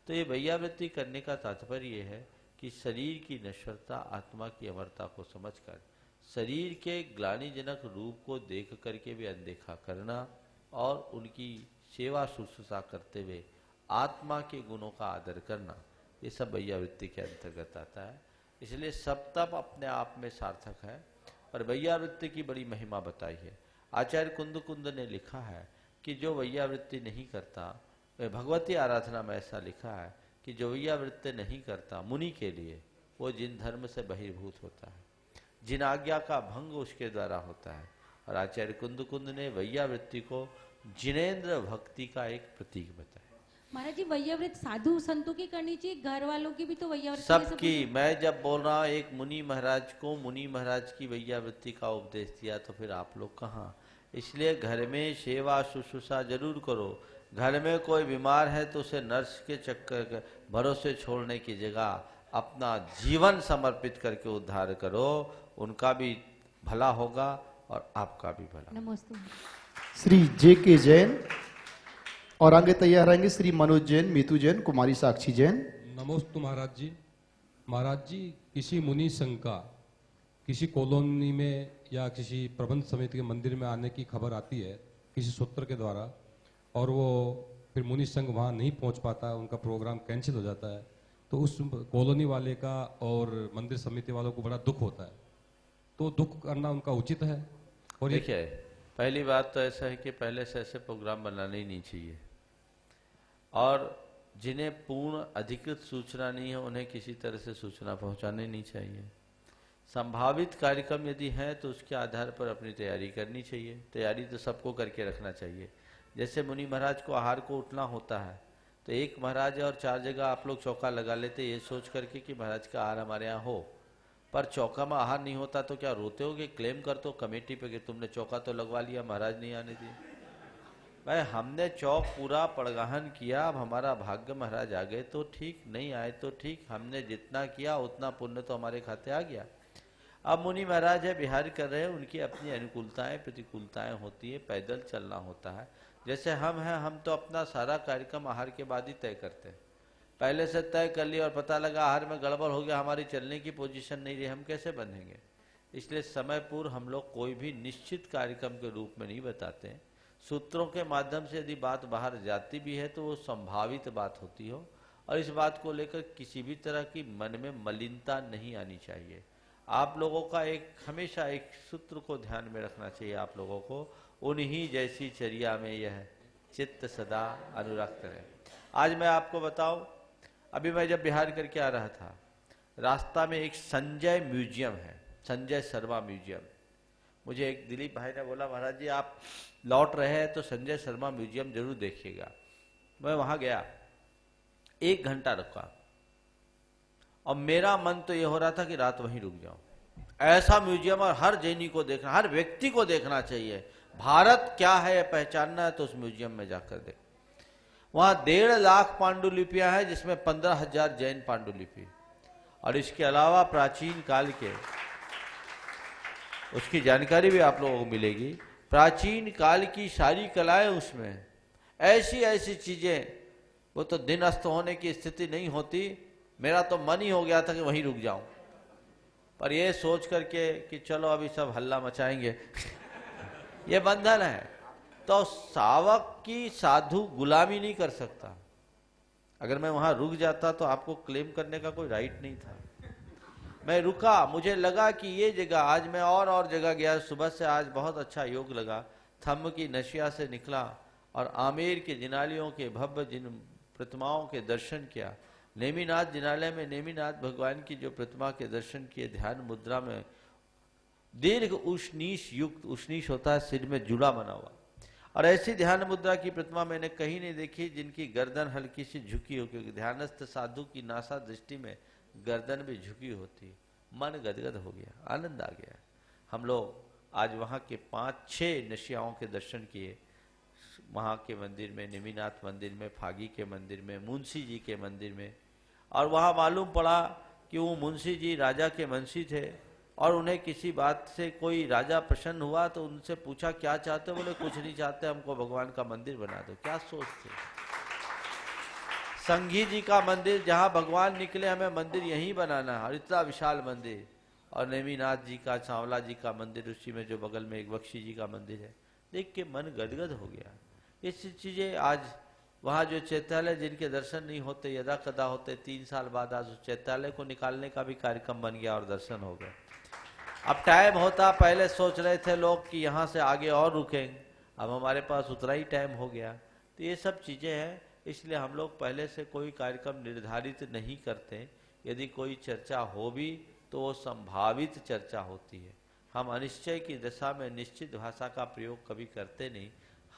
तो ये वैयावृत्ति करने का तात्पर्य ये है कि शरीर की नश्वरता, आत्मा की अमरता को समझकर शरीर के ग्लानिजनक रूप को देख करके भी अनदेखा करना और उनकी सेवा शुश्रूषा करते हुए आत्मा के गुणों का आदर करना, ये सब वैयावृत्ति के अंतर्गत आता है। इसलिए सब तप अपने आप में सार्थक है, पर वैयावृत्ति की बड़ी महिमा बताई है। आचार्य कुंद ने लिखा है कि जो वैयावृत्ति नहीं करता, भगवती आराधना में ऐसा लिखा है कि जो वैयावृत्ति नहीं करता मुनि के लिए वो जिन धर्म से बहिर्भूत होता है, जिन आज्ञा का भंग उसके द्वारा होता है। और आचार्य कुंद ने वैयावृत्ति को जिनेन्द्र भक्ति का एक प्रतीक बताया। महाराज जी, वैयाव्रत साधु संतों की करनी चाहिए, घर वालों की भी तो वैयाव्रत सबकी। मैं जब बोल रहा हूँ एक मुनि महाराज को मुनि महाराज की वैयावृत्ति का उपदेश दिया, तो फिर आप लोग कहाँ? इसलिए घर में सेवा शुश्रूषा जरूर करो। घर में कोई बीमार है तो उसे नर्स के चक्कर भरोसे छोड़ने की जगह अपना जीवन समर्पित करके उद्धार करो। उनका भी भला होगा और आपका भी भला। नमस्ते। श्री जे के जैन। और आगे तैयार रहेंगे श्री मनोज जैन, मीतू जैन, कुमारी साक्षी जैन। नमोस्तु महाराज जी। महाराज जी, किसी मुनि संघ का किसी कॉलोनी में या किसी प्रबंध समिति के मंदिर में आने की खबर आती है किसी सूत्र के द्वारा, और वो फिर मुनि संघ वहाँ नहीं पहुँच पाता, उनका प्रोग्राम कैंसिल हो जाता है, तो उस कॉलोनी वाले का और मंदिर समिति वालों को बड़ा दुख होता है। तो दुख करना उनका उचित है? और देखिए, पहली बात तो ऐसा है कि पहले से ऐसे प्रोग्राम बनाने ही नहीं चाहिए, और जिन्हें पूर्ण अधिकृत सूचना नहीं है उन्हें किसी तरह से सूचना पहुंचानी नहीं चाहिए। संभावित कार्यक्रम यदि है तो उसके आधार पर अपनी तैयारी करनी चाहिए। तैयारी तो सबको करके रखना चाहिए। जैसे मुनि महाराज को आहार को उठना होता है, तो एक महाराज और 4 जगह आप लोग चौका लगा लेते ये सोच करके कि महाराज का आहार हमारे यहाँ हो, पर चौका में आहार नहीं होता तो क्या रोते होगे? क्लेम कर दो कमेटी पे कि तुमने चौका तो लगवा लिया, महाराज नहीं आने दिए। भाई हमने चौक पूरा पड़गाहन किया, अब हमारा भाग्य महाराज आ गए तो ठीक, नहीं आए तो ठीक, हमने जितना किया उतना पुण्य तो हमारे खाते आ गया। अब मुनि महाराज है, बिहार कर रहे हैं, उनकी अपनी अनुकूलताएं प्रतिकूलताएं होती है, पैदल चलना होता है। जैसे हम हैं, हम तो अपना सारा कार्यक्रम आहार के बाद ही तय करते हैं। पहले से तय कर लिया और पता लगा आहार में गड़बड़ हो गया, हमारी चलने की पोजीशन नहीं रही, हम कैसे बंधेंगे? इसलिए समय पूर्व हम लोग कोई भी निश्चित कार्यक्रम के रूप में नहीं बताते हैं। सूत्रों के माध्यम से यदि बात बाहर जाती भी है तो वो संभावित बात होती हो, और इस बात को लेकर किसी भी तरह की मन में मलिनता नहीं आनी चाहिए। आप लोगों का हमेशा एक सूत्र को ध्यान में रखना चाहिए। आप लोगों को उन्हीं जैसी चर्या में यह चित्त सदा अनुरक्त रहे। आज मैं आपको बताऊं, अभी मैं जब बिहार करके आ रहा था, रास्ता में एक संजय म्यूजियम है, संजय शर्मा म्यूजियम। मुझे एक दिलीप भाई ने बोला, महाराज जी आप लौट रहे हैं तो संजय शर्मा म्यूजियम जरूर देखिएगा। मैं वहां गया, 1 घंटा रुका, और मेरा मन तो ये हो रहा था कि रात वहीं रुक जाऊं। ऐसा म्यूजियम, और हर जैनी को देखना, हर व्यक्ति को देखना चाहिए। भारत क्या है यह पहचानना है तो उस म्यूजियम में जाकर देख। वहां 1.5 लाख पांडुलिपियां हैं, जिसमें 15,000 जैन पांडुलिपि, और इसके अलावा प्राचीन काल के, उसकी जानकारी भी आप लोगों को मिलेगी। प्राचीन काल की सारी कलाएं उसमें, ऐसी ऐसी चीजें, वो तो दिन अस्त होने की स्थिति नहीं होती। मेरा तो मन ही हो गया था कि वहीं रुक जाऊं, पर ये सोच करके कि चलो अभी सब हल्ला मचाएंगे ये बंधन है। तो सावक की साधु गुलामी नहीं कर सकता। अगर मैं वहां रुक जाता तो आपको क्लेम करने का कोई राइट नहीं था। मैं रुका, मुझे लगा कि ये जगह, आज मैं और जगह गया सुबह से, आज बहुत अच्छा योग लगा। थम्ब की नशिया से निकला और आमेर के जिनालयों के भव्य जिन प्रतिमाओं के दर्शन किया। नेमिनाथ जिनालय में नेमिनाथ भगवान की जो प्रतिमा के दर्शन किए, ध्यान मुद्रा में दीर्घ उष्णीश युक्त, उष्णीश होता है सिर में जुड़ा बना हुआ, और ऐसी ध्यान मुद्रा की प्रतिमा मैंने कहीं नहीं देखी जिनकी गर्दन हल्की सी झुकी हो, क्योंकि ध्यानस्थ साधु की नासा दृष्टि में गर्दन भी झुकी होती। मन गदगद हो गया, आनंद आ गया। हम लोग आज वहाँ के 5-6 नशियाओं के दर्शन किए, वहाँ के मंदिर में, नेमिनाथ मंदिर में, फागी के मंदिर में, मुंशी जी के मंदिर में, और वहाँ मालूम पड़ा कि वो मुंशी जी राजा के मुंशी थे, और उन्हें किसी बात से कोई राजा प्रसन्न हुआ तो उनसे पूछा क्या चाहते हो? बोले कुछ नहीं चाहते, हमको भगवान का मंदिर बना दो। क्या सोचते? संघी जी का मंदिर, जहाँ भगवान निकले, हमें मंदिर यहीं बनाना है, और इतना विशाल मंदिर। और नेमिनाथ जी का, सांवला जी का मंदिर, उसी में जो बगल में एक बख्शी जी का मंदिर है, देख के मन गदगद हो गया। ये चीजें आज वहाँ जो चैत्यालय जिनके दर्शन नहीं होते, यदा कदा होते, 3 साल बाद आज उस चैत्यालय को निकालने का भी कार्यक्रम बन गया और दर्शन हो गए। अब टाइम होता, पहले सोच रहे थे लोग कि यहाँ से आगे और रुकेंगे, अब हमारे पास उतना ही टाइम हो गया। तो ये सब चीजें हैं, इसलिए हम लोग पहले से कोई कार्यक्रम निर्धारित नहीं करते। यदि कोई चर्चा हो भी तो वो संभावित चर्चा होती है। हम अनिश्चय की दशा में निश्चित भाषा का प्रयोग कभी करते नहीं।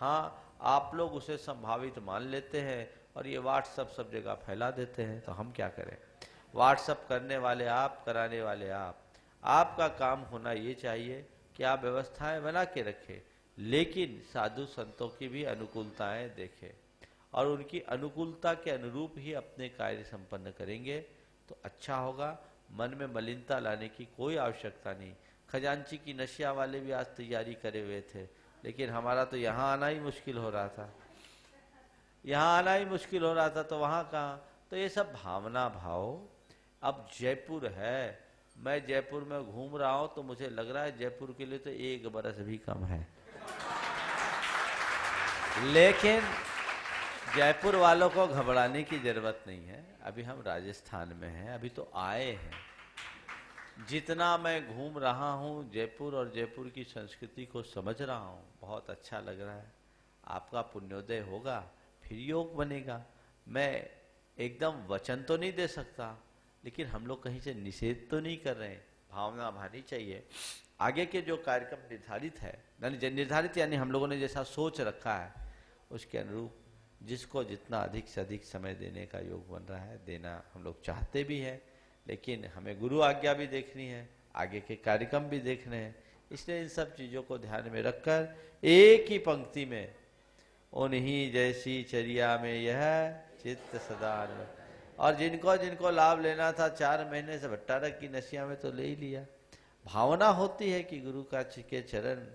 हाँ, आप लोग उसे संभावित मान लेते हैं और ये व्हाट्सअप सब जगह फैला देते हैं, तो हम क्या करें? व्हाट्सअप करने वाले आप, कराने वाले आप। आपका काम होना ये चाहिए कि आप व्यवस्थाएं बना के रखें, लेकिन साधु संतों की भी अनुकूलताएं देखें, और उनकी अनुकूलता के अनुरूप ही अपने कार्य संपन्न करेंगे तो अच्छा होगा। मन में मलिनता लाने की कोई आवश्यकता नहीं। खजांची की नशिया वाले भी आज तैयारी करे हुए थे, लेकिन हमारा तो यहाँ आना ही मुश्किल हो रहा था। यहाँ आना ही मुश्किल हो रहा था तो वहाँ कहाँ। तो ये सब भावना भाव। अब जयपुर है, मैं जयपुर में घूम रहा हूँ तो मुझे लग रहा है जयपुर के लिए तो 1 बरस भी कम है, लेकिन जयपुर वालों को घबराने की जरूरत नहीं है। अभी हम राजस्थान में हैं, अभी तो आए हैं। जितना मैं घूम रहा हूँ जयपुर और जयपुर की संस्कृति को समझ रहा हूँ, बहुत अच्छा लग रहा है। आपका पुण्योदय होगा, फिर योग बनेगा। मैं एकदम वचन तो नहीं दे सकता, लेकिन हम लोग कहीं से निषेध तो नहीं कर रहे हैं। भावना भानी चाहिए। आगे के जो कार्यक्रम निर्धारित है, निर्धारित यानी हम लोगों ने जैसा सोच रखा है उसके अनुरूप जिसको जितना अधिक से अधिक समय देने का योग बन रहा है देना हम लोग चाहते भी हैं, लेकिन हमें गुरु आज्ञा भी देखनी है, आगे के कार्यक्रम भी देखने हैं। इसलिए इन सब चीज़ों को ध्यान में रखकर एक ही पंक्ति में उन्हीं जैसी चर्या में यह चित्त सदा। और जिनको जिनको लाभ लेना था 4 महीने से भट्टारक की नशिया में तो ले ही लिया। भावना होती है कि गुरु का के चरण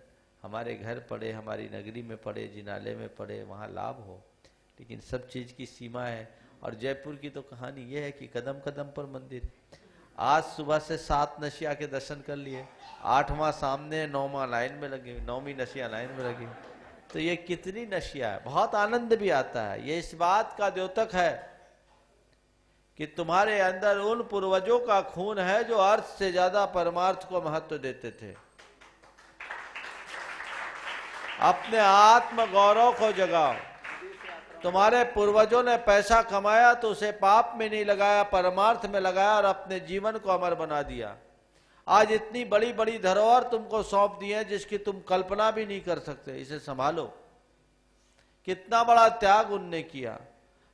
हमारे घर पड़े, हमारी नगरी में पड़े, जिनाले में पड़े, वहाँ लाभ हो, लेकिन सब चीज़ की सीमा है। और जयपुर की तो कहानी ये है कि कदम कदम पर मंदिर। आज सुबह से 7 नशिया के दर्शन कर लिए, 8वां सामने, 9वां लाइन में लगे, 9वीं नशिया लाइन में लगी। तो ये कितनी नशिया है, बहुत आनंद भी आता है। ये इस बात का द्योतक है कि तुम्हारे अंदर उन पूर्वजों का खून है जो अर्थ से ज्यादा परमार्थ को महत्व देते थे। अपने आत्म गौरव को जगाओ। तुम्हारे पूर्वजों ने पैसा कमाया तो उसे पाप में नहीं लगाया, परमार्थ में लगाया और अपने जीवन को अमर बना दिया। आज इतनी बड़ी बड़ी धरोहर तुमको सौंप दी है जिसकी तुम कल्पना भी नहीं कर सकते। इसे संभालो। कितना बड़ा त्याग उनने किया।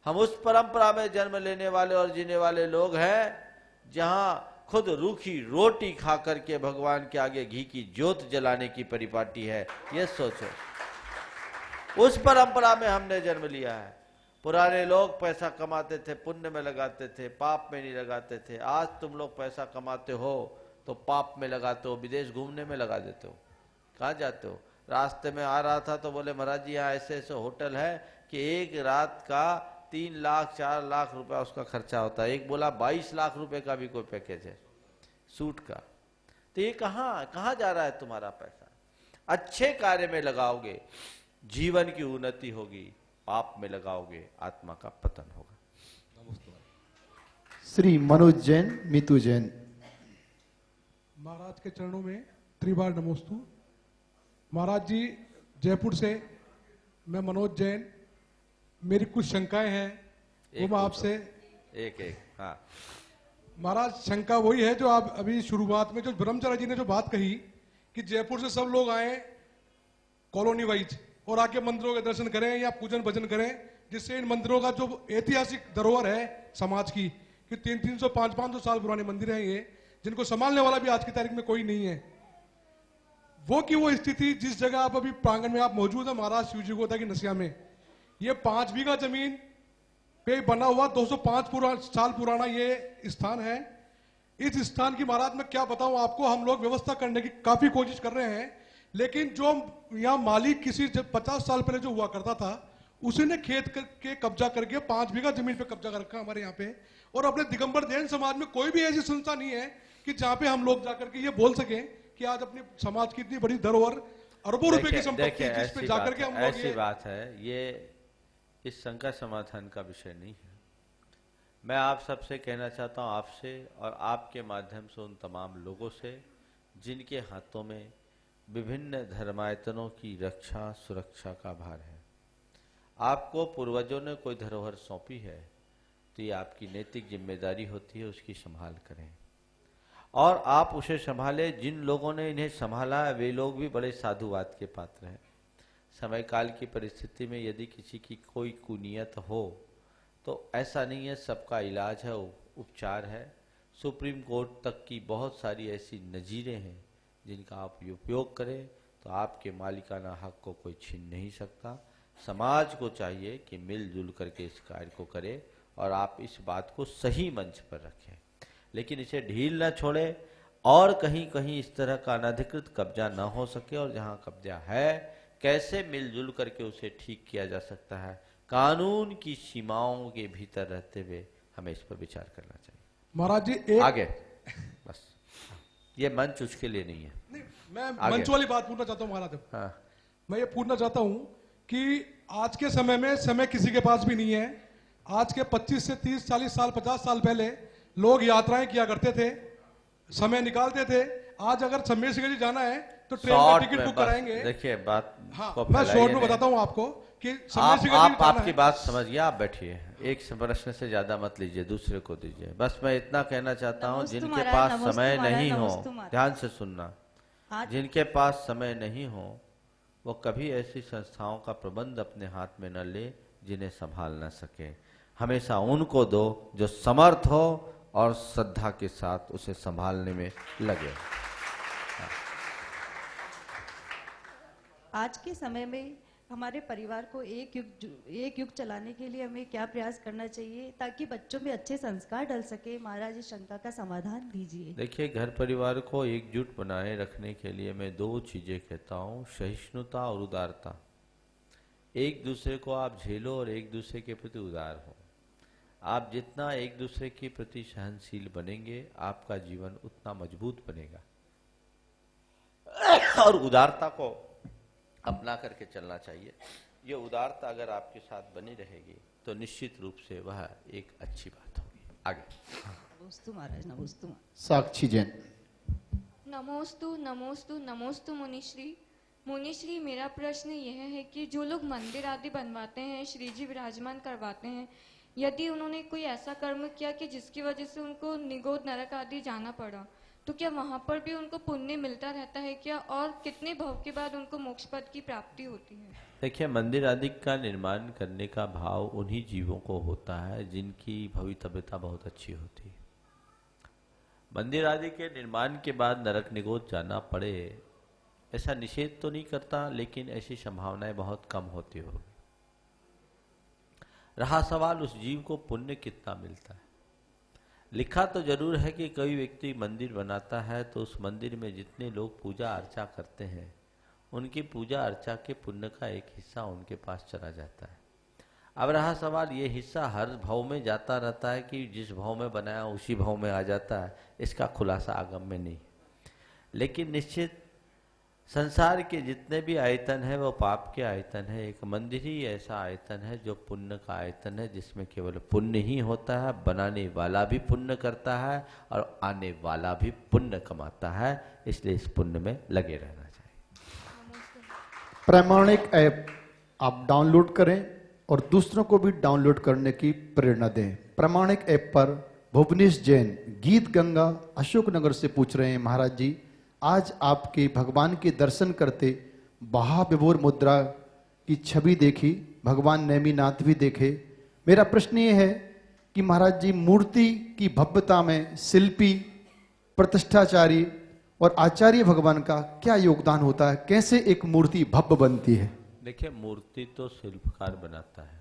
हम उस परंपरा में जन्म लेने वाले और जीने वाले लोग हैं जहां खुद रूखी रोटी खा करके भगवान के आगे घी की ज्योत जलाने की परिपाटी है। ये सोचो, उस परंपरा में हमने जन्म लिया है। पुराने लोग पैसा कमाते थे, पुण्य में लगाते थे, पाप में नहीं लगाते थे। आज तुम लोग पैसा कमाते हो तो पाप में लगाते हो, विदेश घूमने में लगा देते हो। कहाँ जाते हो? रास्ते में आ रहा था तो बोले महाराज जी यहाँ ऐसे ऐसे होटल है कि एक रात का 3 लाख 4 लाख रुपया उसका खर्चा होता है। एक बोला 22 लाख रुपए का भी कोई पैकेज है सूट का। तो ये कहाँ जा रहा है तुम्हारा पैसा? अच्छे कार्य में लगाओगे, जीवन की उन्नति होगी। पाप में लगाओगे, आत्मा का पतन होगा। श्री मनोज जैन, मीतू जैन। महाराज के चरणों में त्रिबार नमोस्तु। महाराज जी, जयपुर से मैं मनोज जैन। मेरी कुछ शंकाएं हैं, वो मैं आपसे एक हाँ। महाराज, शंका वही है जो आप अभी शुरुआत में जो ब्रह्मचारी जी ने जो बात कही कि जयपुर से सब लोग आए कॉलोनी वाइज और आके मंदिरों के दर्शन करें या पूजन भजन करें, जिससे इन मंदिरों का जो ऐतिहासिक धरोहर है समाज की, कि 300 500 साल पुराने मंदिर हैं ये, जिनको संभालने वाला भी आज की तारीख में कोई नहीं है। वो की वो स्थिति जिस जगह आप अभी प्रांगण में आप मौजूद है महाराज शिव जी गोता की नसिया में, ये 5 बीघा जमीन पे बना हुआ 205 साल पुराना ये स्थान है। इस स्थान की महाराज मैं क्या बताऊं आपको, हम लोग व्यवस्था करने की काफी कोशिश कर रहे हैं, लेकिन जो यहाँ मालिक किसी 50 साल पहले जो हुआ करता था उसी ने खेत के कब्जा करके 5 बीघा जमीन पे कब्जा कर रखा हमारे यहाँ पे। और अपने दिगंबर जैन समाज में कोई भी ऐसी संस्था नहीं है कि जहाँ पे हम लोग जाकर के ये बोल सकें कि आज अपने समाज की इतनी बड़ी धरोहर अरबों रुपए की संपत्ति है जिस पे जाकर के हम लोग ऐसी बात है। ये इस शंका समाधान का विषय नहीं है। मैं आप सबसे कहना चाहता हूँ, आपसे और आपके माध्यम से उन तमाम लोगों से जिनके हाथों में विभिन्न धर्मायतनों की रक्षा सुरक्षा का भार है। आपको पूर्वजों ने कोई धरोहर सौंपी है तो ये आपकी नैतिक जिम्मेदारी होती है, उसकी संभाल करें और आप उसे संभालें। जिन लोगों ने इन्हें संभाला है वे लोग भी बड़े साधुवाद के पात्र हैं। समय काल की परिस्थिति में यदि किसी की कोई कुनियत हो तो ऐसा नहीं है, सबका इलाज है, उपचार है। सुप्रीम कोर्ट तक की बहुत सारी ऐसी नजीरें हैं जिनका आप उपयोग करें तो आपके मालिकाना हक को कोई छीन नहीं सकता। समाज को चाहिए कि मिलजुल करके इस कार्य को करे और आप इस बात को सही मंच पर रखें, लेकिन इसे ढील न छोड़े और कहीं कहीं इस तरह का अनधिकृत कब्जा न हो सके। और जहां कब्जा है कैसे मिलजुल करके उसे ठीक किया जा सकता है, कानून की सीमाओं के भीतर रहते हुए हमें इस पर विचार करना चाहिए। महाराज जी आगे बस, ये मंच उसके लिए नहीं है। नहीं, मैं मंच वाली बात पूछना चाहता हूँ महाराज। हाँ। मैं ये पूछना चाहता हूँ कि आज के समय में समय किसी के पास भी नहीं है। आज के 25 से 30, 40 साल, 50 साल पहले लोग यात्राएं किया करते थे, समय निकालते थे। आज अगर सम्मेलन जाना है तो ट्रेन का टिकट बुक कराएंगे। देखिए बात हाँ, को मैं शॉर्ट में बताता हूँ आपको कि आप आपकी बात समझिए, आप बैठिए, एक प्रश्न से ज्यादा मत लीजिए, दूसरे को दीजिए। बस मैं इतना कहना चाहता हूँ, जिनके पास समय नहीं हो, ध्यान से सुनना, जिनके पास समय नहीं हो वो कभी ऐसी संस्थाओं का प्रबंध अपने हाथ में न ले जिन्हें संभाल न सके। हमेशा उनको दो जो समर्थ हो और श्रद्धा के साथ उसे संभालने में लगे। आज के समय में हमारे परिवार को एक युग चलाने के लिए हमें क्या प्रयास करना चाहिए ताकि बच्चों में अच्छे संस्कार डल सके? महाराज इस शंका का समाधान दीजिए। देखिए, घर परिवार को एकजुट बनाए रखने के लिए मैं दो चीजें कहता हूँ, सहिष्णुता और उदारता। एक दूसरे को आप झेलो और एक दूसरे के प्रति उदार हो। आप जितना एक दूसरे के प्रति सहनशील बनेंगे आपका जीवन उतना मजबूत बनेगा। और उदारता को अपना करके चलना चाहिए। ये उदारता अगर आपके साथ बनी रहेगी तो निश्चित रूप से वह एक अच्छी बात होगी। आगे नमोस्तु महाराज। नमोस्तु। साक्षी जैन। नमोस्तु नमोस्तु नमोस्तु मुनिश्री। मुनिश्री, मेरा प्रश्न यह है कि जो लोग मंदिर आदि बनवाते हैं, श्री जी विराजमान करवाते हैं, यदि उन्होंने कोई ऐसा कर्म किया कि जिसकी वजह से उनको निगोद नरक आदि जाना पड़ा, तो क्या वहां पर भी उनको पुण्य मिलता रहता है क्या? और कितने भव के बाद उनको मोक्ष पद की प्राप्ति होती है? देखिए, मंदिर आदि का निर्माण करने का भाव उन्हीं जीवों को होता है जिनकी भवितव्यता बहुत अच्छी होती है। मंदिर आदि के निर्माण के बाद नरक निगोद जाना पड़े ऐसा निषेध तो नहीं करता, लेकिन ऐसी संभावनाएं बहुत कम होती होगी। रहा सवाल उस जीव को पुण्य कितना मिलता है। लिखा तो जरूर है कि कोई व्यक्ति मंदिर बनाता है तो उस मंदिर में जितने लोग पूजा अर्चा करते हैं उनकी पूजा अर्चा के पुण्य का एक हिस्सा उनके पास चला जाता है। अब रहा सवाल, ये हिस्सा हर भाव में जाता रहता है कि जिस भाव में बनाया उसी भाव में आ जाता है, इसका खुलासा आगम में नहीं। लेकिन निश्चित संसार के जितने भी आयतन है वो पाप के आयतन है। एक मंदिर ही ऐसा आयतन है जो पुण्य का आयतन है, जिसमें केवल पुण्य ही होता है। बनाने वाला भी पुण्य करता है और आने वाला भी पुण्य कमाता है, इसलिए इस पुण्य में लगे रहना चाहिए। प्रामाणिक ऐप आप डाउनलोड करें और दूसरों को भी डाउनलोड करने की प्रेरणा दें। प्रामाणिक ऐप पर भुवनेश जैन गीत गंगा अशोकनगर से पूछ रहे हैं, महाराज जी आज आपके भगवान के दर्शन करते महाविभोर मुद्रा की छवि देखी, भगवान नेमिनाथ भी देखे। मेरा प्रश्न ये है कि महाराज जी मूर्ति की भव्यता में शिल्पी, प्रतिष्ठाचारी और आचार्य भगवान का क्या योगदान होता है? कैसे एक मूर्ति भव्य बनती है? देखिए, मूर्ति तो शिल्पकार बनाता है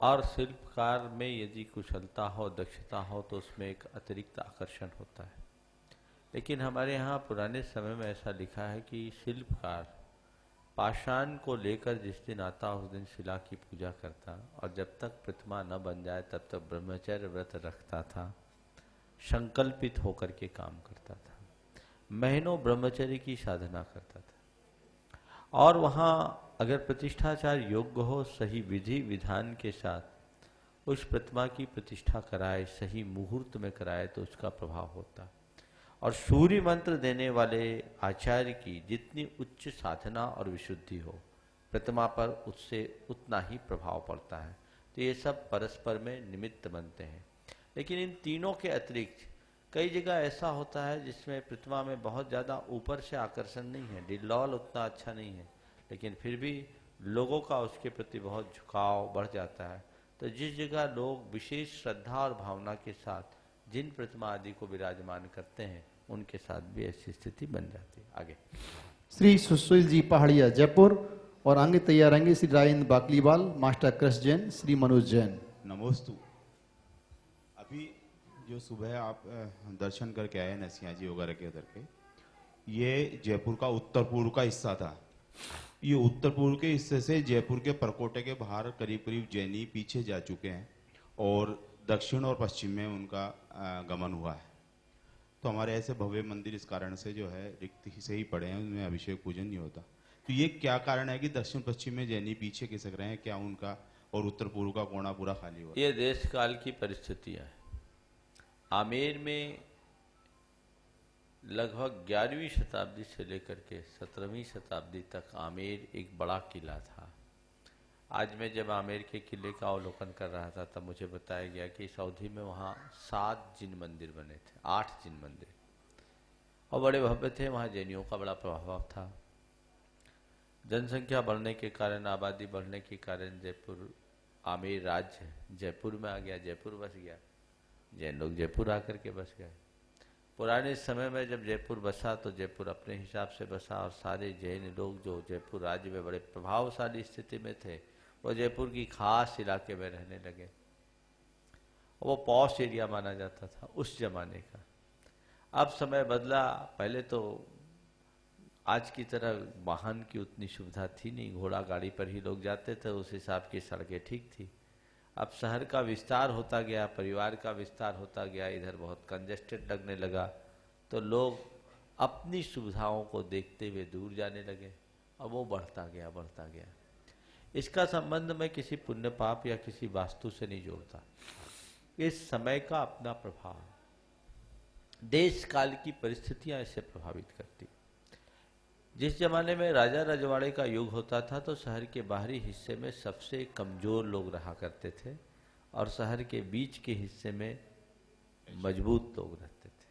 और शिल्पकार में यदि कुशलता हो, दक्षता हो तो उसमें एक अतिरिक्त आकर्षण होता है। लेकिन हमारे यहाँ पुराने समय में ऐसा लिखा है कि शिल्पकार पाषाण को लेकर जिस दिन आता उस दिन शिला की पूजा करता और जब तक प्रतिमा न बन जाए तब तक ब्रह्मचर्य व्रत रखता था, संकल्पित होकर के काम करता था, महीनों ब्रह्मचर्य की साधना करता था। और वहाँ अगर प्रतिष्ठाचार योग्य हो, सही विधि विधान के साथ उस प्रतिमा की प्रतिष्ठा कराए, सही मुहूर्त में कराए तो उसका प्रभाव होता। और सूर्य मंत्र देने वाले आचार्य की जितनी उच्च साधना और विशुद्धि हो, प्रतिमा पर उससे उतना ही प्रभाव पड़ता है। तो ये सब परस्पर में निमित्त बनते हैं। लेकिन इन तीनों के अतिरिक्त कई जगह ऐसा होता है जिसमें प्रतिमा में बहुत ज़्यादा ऊपर से आकर्षण नहीं है, डिल्लौल उतना अच्छा नहीं है, लेकिन फिर भी लोगों का उसके प्रति बहुत झुकाव बढ़ जाता है। तो जिस जगह लोग विशेष श्रद्धा और भावना के साथ जिन प्रतिमा आदि को विराजमान करते हैं उनके साथ भी ऐसी स्थिति बन जाती है। आगे श्री सुशील जी पहाड़िया जयपुर और आगे तैयार रहेंगे श्री राजेंद्र बाकलीवाल, मास्टर कृष्ण जैन, श्री मनोज जैन। नमोस्तु। अभी जो सुबह आप दर्शन करके आए नसिया जी वगैरह के उधर के, ये जयपुर का उत्तर पूर्व का हिस्सा था ये उत्तर पूर्व के हिस्से से जयपुर के परकोटे के बाहर करीब करीब जैनी पीछे जा चुके हैं और दक्षिण और पश्चिम में उनका गमन हुआ है। तो हमारे ऐसे भव्य मंदिर इस कारण से जो है रिक्त से ही पड़े हैं, उनमें अभिषेक पूजन नहीं होता। तो ये क्या कारण है कि दक्षिण पश्चिम में जैनी पीछे खिसक रहे हैं? क्या उनका और उत्तर पूर्व का कोना पूरा खाली हुआ? ये देश काल की परिस्थितियां हैं। आमेर में लगभग 11वीं शताब्दी से लेकर के 17वीं शताब्दी तक आमेर एक बड़ा किला था। आज मैं जब आमेर के किले का अवलोकन कर रहा था तब मुझे बताया गया कि इस अवधि में वहाँ 7 जिन मंदिर बने थे, 8 जिन मंदिर, और बड़े भव्य थे। वहाँ जैनियों का बड़ा प्रभाव था। जनसंख्या बढ़ने के कारण, आबादी बढ़ने के कारण जयपुर, आमेर राज्य जयपुर में आ गया, जयपुर बस गया, जैन लोग जयपुर आकर के बस गए। पुराने समय में जब जयपुर बसा तो जयपुर अपने हिसाब से बसा और सारे जैन लोग जो जयपुर राज्य में बड़े प्रभावशाली स्थिति में थे वो जयपुर की खास इलाके में रहने लगे। वो पॉश एरिया माना जाता था उस जमाने का। अब समय बदला। पहले तो आज की तरह वाहन की उतनी सुविधा थी नहीं, घोड़ा गाड़ी पर ही लोग जाते थे, उस हिसाब की सड़कें ठीक थी। अब शहर का विस्तार होता गया, परिवार का विस्तार होता गया, इधर बहुत कंजेस्टेड लगने लगा, तो लोग अपनी सुविधाओं को देखते हुए दूर जाने लगे और वो बढ़ता गया। इसका संबंध मैं किसी पुण्य पाप या किसी वास्तु से नहीं जोड़ता। इस समय का अपना प्रभाव, देश काल की परिस्थितियां इसे प्रभावित करती। जिस जमाने में राजा रजवाड़े का युग होता था तो शहर के बाहरी हिस्से में सबसे कमजोर लोग रहा करते थे और शहर के बीच के हिस्से में मजबूत लोग रहते थे।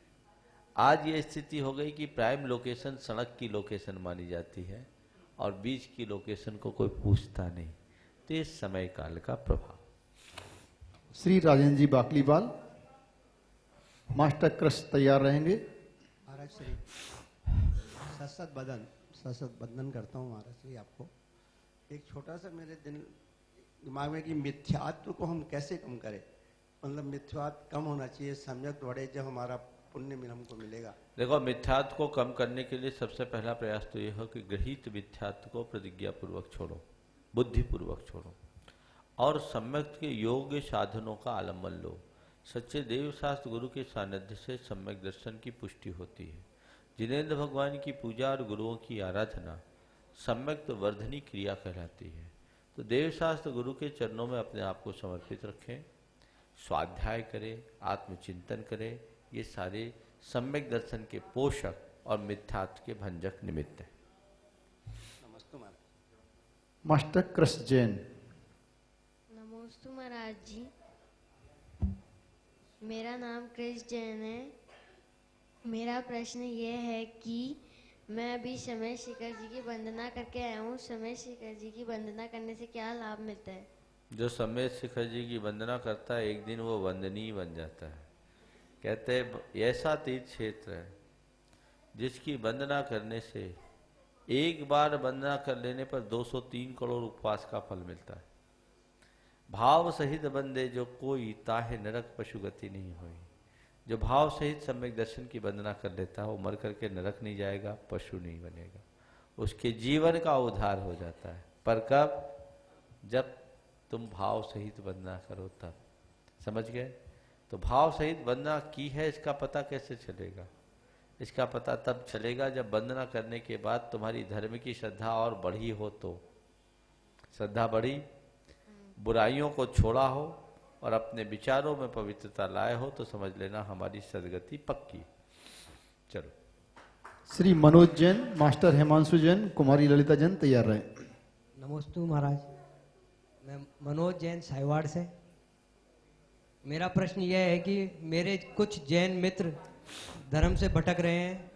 आज ये स्थिति हो गई कि प्राइम लोकेशन सड़क की लोकेशन मानी जाती है और बीच की लोकेशन को कोई पूछता नहीं। तो ये समय काल का प्रभाव। श्री राजेंद्र जी बाकलीवाल, मास्टर कृष्ण तैयार रहेंगे। महाराज श्री सशत बंधन करता हूँ महाराज श्री आपको। एक छोटा सा मेरे दिमाग में कि मिथ्यात्व को हम कैसे कम करें, मतलब मिथ्यात्व कम होना चाहिए, सम्यक बढ़े, जब हमारा पुण्य हमको मिलेगा। देखो, मिथ्यात्व को कम करने के लिए सबसे पहला प्रयास तो यह हो कि गृहीत मिथ्यात्व को प्रतिज्ञा पूर्वक छोड़ो, बुद्धि पूर्वक छोड़ो और सम्यक के योग्य साधनों का आलम्बन लो। सच्चे देव शास्त्र गुरु के सानिध्य से सम्यक दर्शन की पुष्टि होती है। जिनेंद्र भगवान की पूजा और गुरुओं की आराधना सम्यक वर्धनी क्रिया कहलाती है। तो देव शास्त्र गुरु के चरणों में अपने आप को समर्पित रखें, स्वाध्याय करें, आत्मचिंतन करें। ये सारे सम्यक दर्शन के पोषक और मिथ्यात्व के भंजक निमित्त हैं। नमस्ते महाराज। मास्टर कृष्ण जैन। नमोस्तु महाराज जी, मेरा नाम कृष्ण जैन है। मेरा प्रश्न ये है कि मैं अभी समय शेखर जी की वंदना करके आया हूँ। समय शेखर जी की वंदना करने से क्या लाभ मिलता है? जो समय शेखर जी की वंदना करता है एक दिन वो वंदनीय बन जाता है। कहते हैं ऐसा तीर्थ क्षेत्र है जिसकी वंदना करने से, एक बार वंदना कर लेने पर 203 करोड़ उपवास का फल मिलता है। भाव सहित बंदे जो कोई, ताहे नरक पशु गति नहीं हुई। जो भाव सहित सम्यक दर्शन की वंदना कर लेता है वो मर करके नरक नहीं जाएगा, पशु नहीं बनेगा, उसके जीवन का उद्धार हो जाता है। पर कब? जब तुम भाव सहित वंदना करो तब। समझ गए? तो भाव सहित वंदना की है, इसका पता कैसे चलेगा? इसका पता तब चलेगा जब वंदना करने के बाद तुम्हारी धर्म की श्रद्धा और बढ़ी हो। तो श्रद्धा बढ़ी, बुराइयों को छोड़ा हो और अपने विचारों में पवित्रता लाए हो तो समझ लेना हमारी सदगति पक्की। चलो। श्री मनोज जैन, मास्टर हिमांशु जैन, कुमारी ललिता जैन तैयार रहे। नमस्ते महाराज, मैं मनोज जैन साइवाड़ से। मेरा प्रश्न यह है कि मेरे कुछ जैन मित्र धर्म से भटक रहे हैं।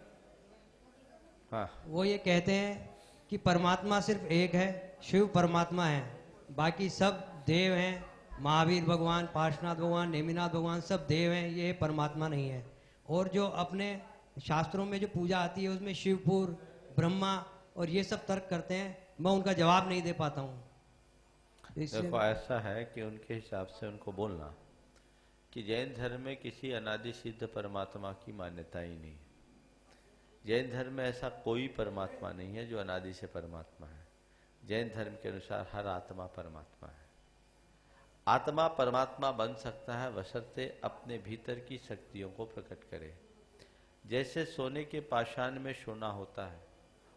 हाँ। वो ये कहते हैं कि परमात्मा सिर्फ एक है, शिव परमात्मा है, बाकी सब देव हैं। महावीर भगवान, पार्श्वनाथ भगवान, नेमिनाथ भगवान सब देव हैं, ये परमात्मा नहीं है। और जो अपने शास्त्रों में जो पूजा आती है उसमें शिवपुर, ब्रह्मा और ये सब तर्क करते हैं, मैं उनका जवाब नहीं दे पाता हूँ। देखो, ऐसा है कि उनके हिसाब से उनको बोलना कि जैन धर्म में किसी अनादि सिद्ध परमात्मा की मान्यता ही नहीं है। जैन धर्म में ऐसा कोई परमात्मा नहीं है जो अनादि से परमात्मा है। जैन धर्म के अनुसार हर आत्मा परमात्मा है। आत्मा परमात्मा बन सकता है बशर्ते अपने भीतर की शक्तियों को प्रकट करे। जैसे सोने के पाषाण में सोना होता है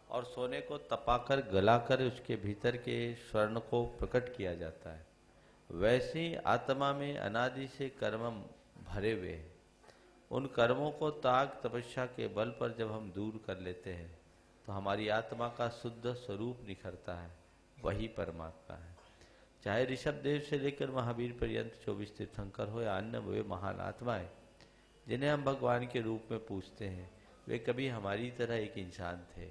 और सोने को तपाकर गलाकर उसके भीतर के स्वर्ण को प्रकट किया जाता है, वैसे ही आत्मा में अनादि से कर्म भरे हुए हैं। उन कर्मों को त्याग तपस्या के बल पर जब हम दूर कर लेते हैं तो हमारी आत्मा का शुद्ध स्वरूप निखरता है, वही परमात्मा है। चाहे ऋषभ देव से लेकर महावीर पर्यंत 24 तीर्थंकर हो या अन्य वे महान आत्माएं जिन्हें हम भगवान के रूप में पूजते हैं, वे कभी हमारी तरह एक इंसान थे।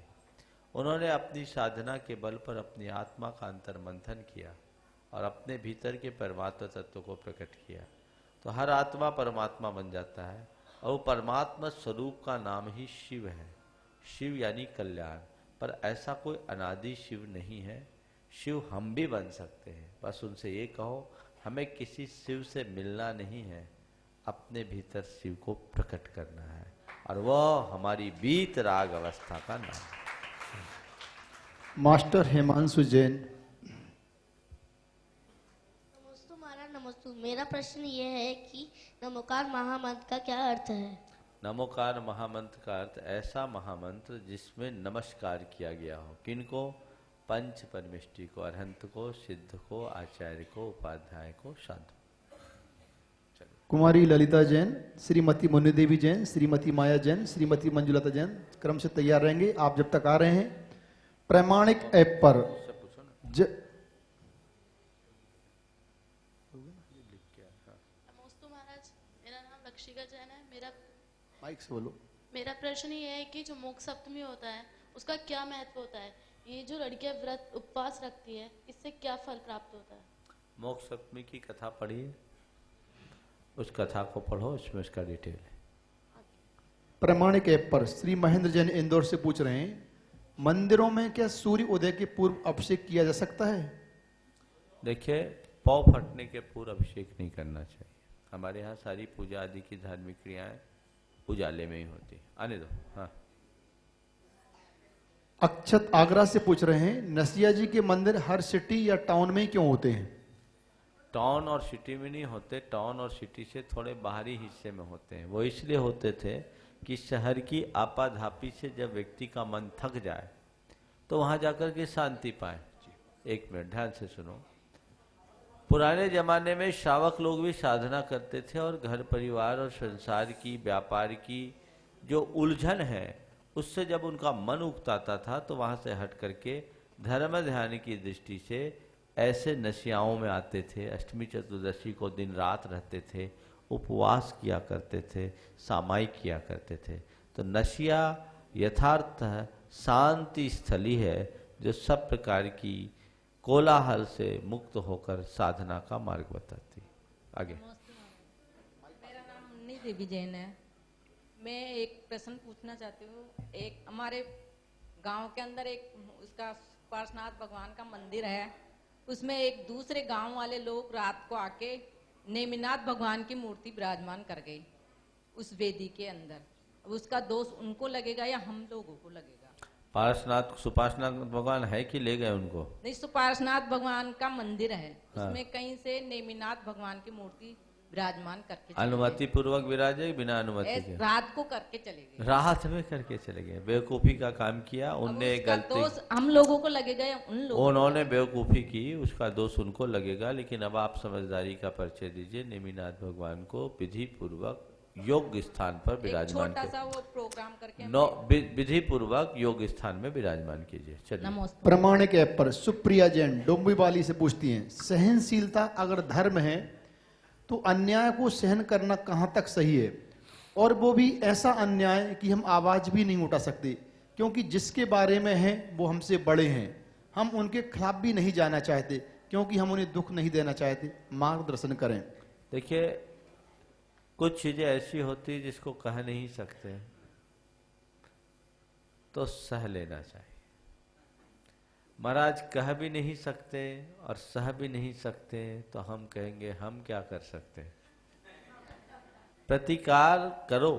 उन्होंने अपनी साधना के बल पर अपनी आत्मा का अंतर मंथन किया और अपने भीतर के परमात्मा तत्व को प्रकट किया, तो हर आत्मा परमात्मा बन जाता है और वो परमात्मा स्वरूप का नाम ही शिव है। शिव यानी कल्याण, पर ऐसा कोई अनादि शिव नहीं है। शिव हम भी बन सकते हैं, बस उनसे ये कहो हमें किसी शिव से मिलना नहीं है, अपने भीतर शिव को प्रकट करना है, और वह हमारी बीत राग अवस्था का नाम है। मास्टर हेमांशु जैन। नमस्तु महाराज, नमस्तु। मेरा प्रश्न ये है कि नमोकार महामंत्र का क्या अर्थ है? नमोकार महामंत्र का अर्थ ऐसा महामंत्र जिसमें नमस्कार किया गया हो। किनको? पंच परमिष्टि को, अरहंत को, सिद्ध को, आचार्य को, उपाध्याय को, साधु। कुमारी ललिता जैन, श्रीमती मुन्नी देवी जैन, श्रीमती माया जैन, श्रीमती मंजुलता जैन क्रम से तैयार रहेंगे। आप जब तक आ रहे हैं, प्रामाणिक ऐप पर नमस्ते महाराज, मेरा नाम लक्षिका जैन है। मेरा माइक से बोलो। मेरा प्रश्न ये है कि जो मोक्ष सप्तमी होता है उसका क्या महत्व होता है? ये जो लड़कियां व्रत उपवास रखती है, इससे क्या फल प्राप्त होता है? मोक्ष सप्तमी की कथा पढ़िए, उस कथा को पढ़ो, इसमें उसका डिटेल है। प्रामाणिक ऐप पर श्री महेंद्र जैन इंदौर से पूछ रहे हैं, मंदिरों में क्या सूर्य उदय के पूर्व अभिषेक किया जा सकता है? देखिए, पौ फटने के पूर्व अभिषेक नहीं करना चाहिए। हमारे यहाँ सारी पूजा आदि की धार्मिक क्रियाएं उजाले में ही होती। आने दो। हाँ, अक्षत आगरा से पूछ रहे हैं, नसिया जी के मंदिर हर सिटी या टाउन में क्यों होते हैं? टाउन और सिटी में नहीं होते, टाउन और सिटी से थोड़े बाहरी हिस्से में होते हैं। वो इसलिए होते थे कि शहर की आपाधापी से जब व्यक्ति का मन थक जाए तो वहां जाकर के शांति पाए। एक मिनट ध्यान से सुनो। पुराने जमाने में श्रावक लोग भी साधना करते थे और घर परिवार और संसार की, व्यापार की जो उलझन है उससे जब उनका मन उकताता था तो वहां से हट करके धर्म ध्यान की दृष्टि से ऐसे नशियाओं में आते थे। अष्टमी चतुर्दशी को दिन रात रहते थे, उपवास किया करते थे, सामायिक किया करते थे। तो नशिया यथार्थ शांति स्थली है जो सब प्रकार की कोलाहल से मुक्त होकर साधना का मार्ग बताती। आगे। मेरा नाम मुन्नी देवी जैन है। मैं एक प्रश्न पूछना चाहती हूँ। एक हमारे गांव के अंदर एक उसका पार्श्वनाथ भगवान का मंदिर है, उसमें एक दूसरे गांव वाले लोग रात को आके नेमिनाथ भगवान की मूर्ति विराजमान कर गई उस वेदी के अंदर। अब उसका दोष उनको लगेगा या हम लोगों को लगेगा? पार्श्वनाथ सुपार्श्वनाथ भगवान है कि ले गए उनको? नहीं, सुपार्श्वनाथ भगवान का मंदिर है। हाँ। उसमें कहीं से नेमिनाथ भगवान की मूर्ति विराजमान करके अनुमति पूर्वक विराजे, बिना अनुमति के रात को करके चले गए। रात में करके चले गए, बेवकूफी का काम किया उनने। गलती दोष हम लोगों को लगेगा या उन लोगों? उन्होंने बेवकूफी की, उसका दोष उनको लगेगा। लेकिन अब आप समझदारी का परिचय दीजिए। नेमिनाथ भगवान को विधि पूर्वक योग्य स्थान पर विराजमान छोटा सा वो प्रोग्राम करके विधि पूर्वक योग्य स्थान में विराजमान कीजिए। चलिए। प्रामाणिक ऐप पर सुप्रिया जैन डोंबिवाली से पूछती हैं, सहनशीलता अगर धर्म है तो अन्याय को सहन करना कहाँ तक सही है? और वो भी ऐसा अन्याय कि हम आवाज भी नहीं उठा सकते, क्योंकि जिसके बारे में है वो हमसे बड़े हैं। हम उनके खिलाफ भी नहीं जाना चाहते क्योंकि हम उन्हें दुख नहीं देना चाहते। मार्गदर्शन करें। देखिए, कुछ चीजें ऐसी होती जिसको कह नहीं सकते तो सह लेना चाहिए। महाराज कह भी नहीं सकते और सह भी नहीं सकते तो हम कहेंगे हम क्या कर सकते हैं? प्रतिकार करो।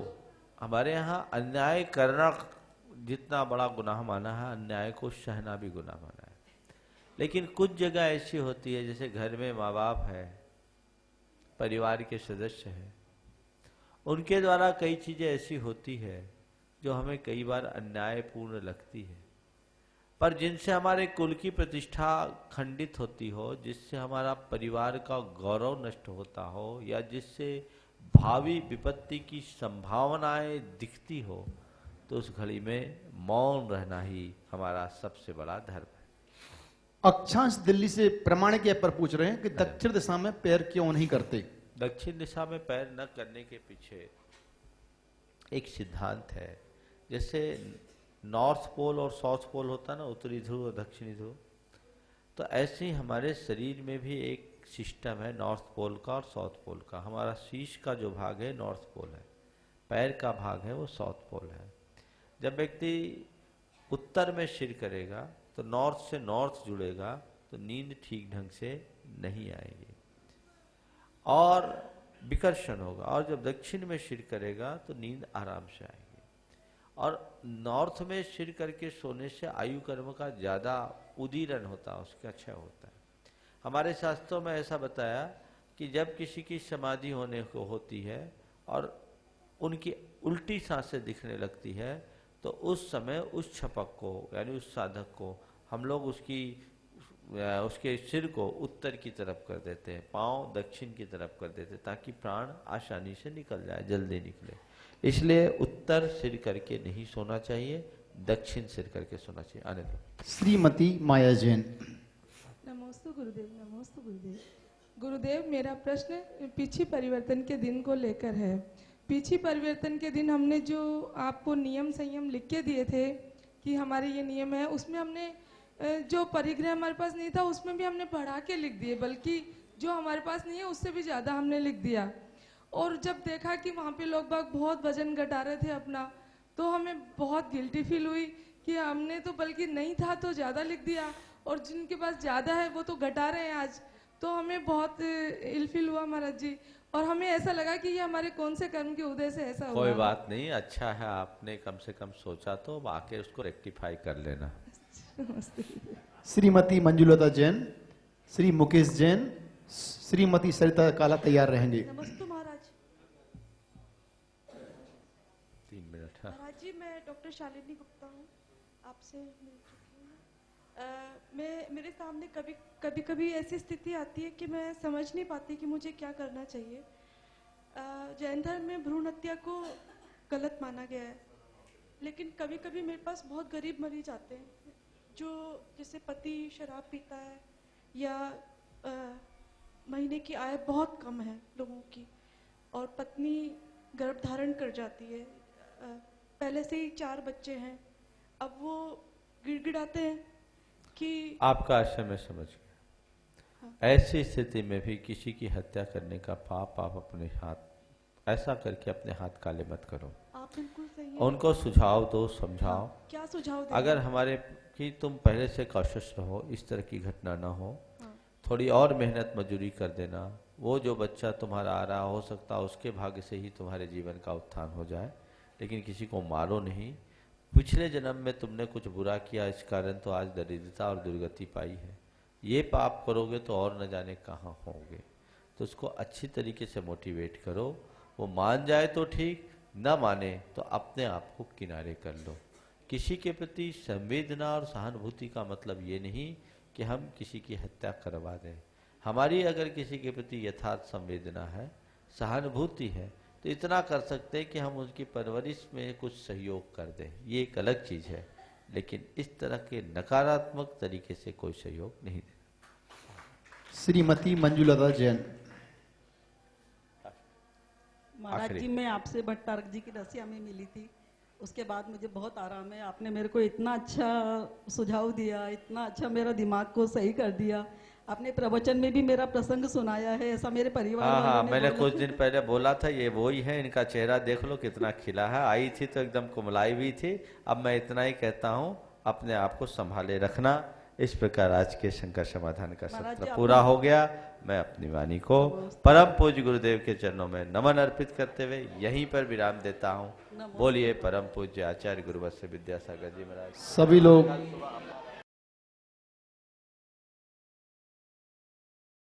हमारे यहाँ अन्याय करना जितना बड़ा गुनाह माना है, अन्याय को सहना भी गुनाह माना है। लेकिन कुछ जगह ऐसी होती है, जैसे घर में माँ बाप है, परिवार के सदस्य हैं, उनके द्वारा कई चीजें ऐसी होती है जो हमें कई बार अन्यायपूर्ण लगती है, पर जिनसे हमारे कुल की प्रतिष्ठा खंडित होती हो, जिससे हमारा परिवार का गौरव नष्ट होता हो, या जिससे भावी विपत्ति की संभावनाएं दिखती हो, तो उस घड़ी में मौन रहना ही हमारा सबसे बड़ा धर्म है। अक्षांश दिल्ली से प्रमाणिक पर पूछ रहे हैं कि दक्षिण दिशा में पैर क्यों नहीं करते? दक्षिण दिशा में पैर न करने के पीछे एक सिद्धांत है। जैसे नॉर्थ पोल और साउथ पोल होता है ना, उत्तरी ध्रुव और दक्षिणी ध्रुव, तो ऐसे ही हमारे शरीर में भी एक सिस्टम है नॉर्थ पोल का और साउथ पोल का। हमारा शीश का जो भाग है नॉर्थ पोल है, पैर का भाग है वो साउथ पोल है। जब व्यक्ति उत्तर में सिर करेगा तो नॉर्थ से नॉर्थ जुड़ेगा, तो नींद ठीक ढंग से नहीं आएगी और विकर्षण होगा, और जब दक्षिण में सिर करेगा तो नींद आराम से आएगी। और नॉर्थ में सिर करके सोने से आयु कर्म का ज़्यादा उदीरण होता है, उसका क्षय होता है। हमारे शास्त्रों में ऐसा बताया कि जब किसी की समाधि होने को होती है और उनकी उल्टी सांसें दिखने लगती है, तो उस समय उस छपक को यानी उस साधक को हम लोग उसके सिर को उत्तर की तरफ कर देते हैं, पांव दक्षिण की तरफ कर देते हैं, ताकि प्राण आसानी से निकल जाए, जल्दी निकले। इसलिए उत्तर सिर करके नहीं सोना चाहिए, दक्षिण सिर करके सोना चाहिए। आने दो। श्रीमती माया जैन। नमोस्तु गुरुदेव। नमोस्तु गुरुदेव। गुरुदेव, मेरा प्रश्न पीछी परिवर्तन के दिन को लेकर है। पीछी परिवर्तन के दिन हमने जो आपको नियम संयम लिख के दिए थे कि हमारे ये नियम है, उसमें हमने जो परिग्रह हमारे पास नहीं था उसमें भी हमने बढ़ा के लिख दिए, बल्कि जो हमारे पास नहीं है उससे भी ज़्यादा हमने लिख दिया। और जब देखा कि वहाँ पे लोग बाग बहुत वजन घटा रहे थे अपना, तो हमें बहुत गिल्टी फील हुई कि हमने तो बल्कि नहीं था तो ज़्यादा लिख दिया, और जिनके पास ज़्यादा है वो तो घटा रहे हैं आज। तो हमें बहुत इल फील हुआ महाराज जी, और हमें ऐसा लगा कि ये हमारे कौन से कर्म के उदय से ऐसा हुआ। कोई बात नहीं, अच्छा है आपने कम से कम सोचा, तो आके उसको रेक्टिफाई कर लेना। श्रीमती मंजुलता जैन, श्री मुकेश जैन, श्रीमती सरिता काला तैयार रहेंगे। नमस्ते महाराज। 3 मिनट। महाराज जी, मैं डॉक्टर शालिनी गुप्ता हूँ, आपसे मिल चुकी हूँ। मेरे सामने कभी कभी ऐसी स्थिति आती है कि मैं समझ नहीं पाती कि मुझे क्या करना चाहिए। जैन धर्म में भ्रूण हत्या को गलत माना गया है, लेकिन कभी कभी मेरे पास बहुत गरीब मरीज आते हैं जो जैसे पति शराब पीता है या महीने की आय बहुत कम है लोगों की, और पत्नी गर्भ धारण कर जाती है, पहले से ही 4 बच्चे हैं। अब वो गिड़गिड़ाते हैं कि आपका आशय मैं समझ गया। हाँ। ऐसी स्थिति में भी किसी की हत्या करने का पाप आप अपने हाथ, ऐसा करके अपने हाथ काले मत करो। आप बिल्कुल सही है। उनको सुझाव दो, समझाओ। हाँ, क्या सुझाव दें? अगर हमारे कि तुम पहले से कॉशियस रहो, इस तरह की घटना ना हो, थोड़ी और मेहनत मजदूरी कर देना। वो जो बच्चा तुम्हारा आ रहा हो सकता है उसके भाग्य से ही तुम्हारे जीवन का उत्थान हो जाए, लेकिन किसी को मारो नहीं। पिछले जन्म में तुमने कुछ बुरा किया, इस कारण तो आज दरिद्रता और दुर्गति पाई है। ये पाप करोगे तो और न जाने कहाँ होगे। तो उसको अच्छी तरीके से मोटिवेट करो, वो मान जाए तो ठीक, न माने तो अपने आप को किनारे कर लो। किसी के प्रति संवेदना और सहानुभूति का मतलब ये नहीं कि हम किसी की हत्या करवा दें। हमारी अगर किसी के प्रति यथार्थ संवेदना है, सहानुभूति है, तो इतना कर सकते हैं कि हम उनकी परवरिश में कुछ सहयोग कर दें। ये एक अलग चीज़ है, लेकिन इस तरह के नकारात्मक तरीके से कोई सहयोग नहीं देना। श्रीमती मंजुलता जैन। महाराज जी, मैं आपसे भट्टारक जी की रसिया में मिली थी, उसके बाद मुझे बहुत आराम है। आपने मेरे को इतना अच्छा सुझाव दिया, इतना अच्छा मेरा दिमाग को सही कर दिया। आपने प्रवचन में भी मेरा प्रसंग सुनाया है, ऐसा मेरे परिवार वालों ने हाँ, मैंने बोला कुछ था। दिन पहले बोला था, ये वो ही है। इनका चेहरा देख लो कितना खिला है। आई थी तो एकदम कुमलाई हुई थी। अब मैं इतना ही कहता हूँ, अपने आप को संभाले रखना। इस प्रकार आज के शंकर समाधान का सत्र पूरा हो गया। मैं अपनी वाणी को परम पूज्य गुरुदेव के चरणों में नमन अर्पित करते हुए यहीं पर विराम देता हूँ। बोलिए परम पूज्य आचार्य गुरुवत्स विद्यासागर जी महाराज। सभी लोग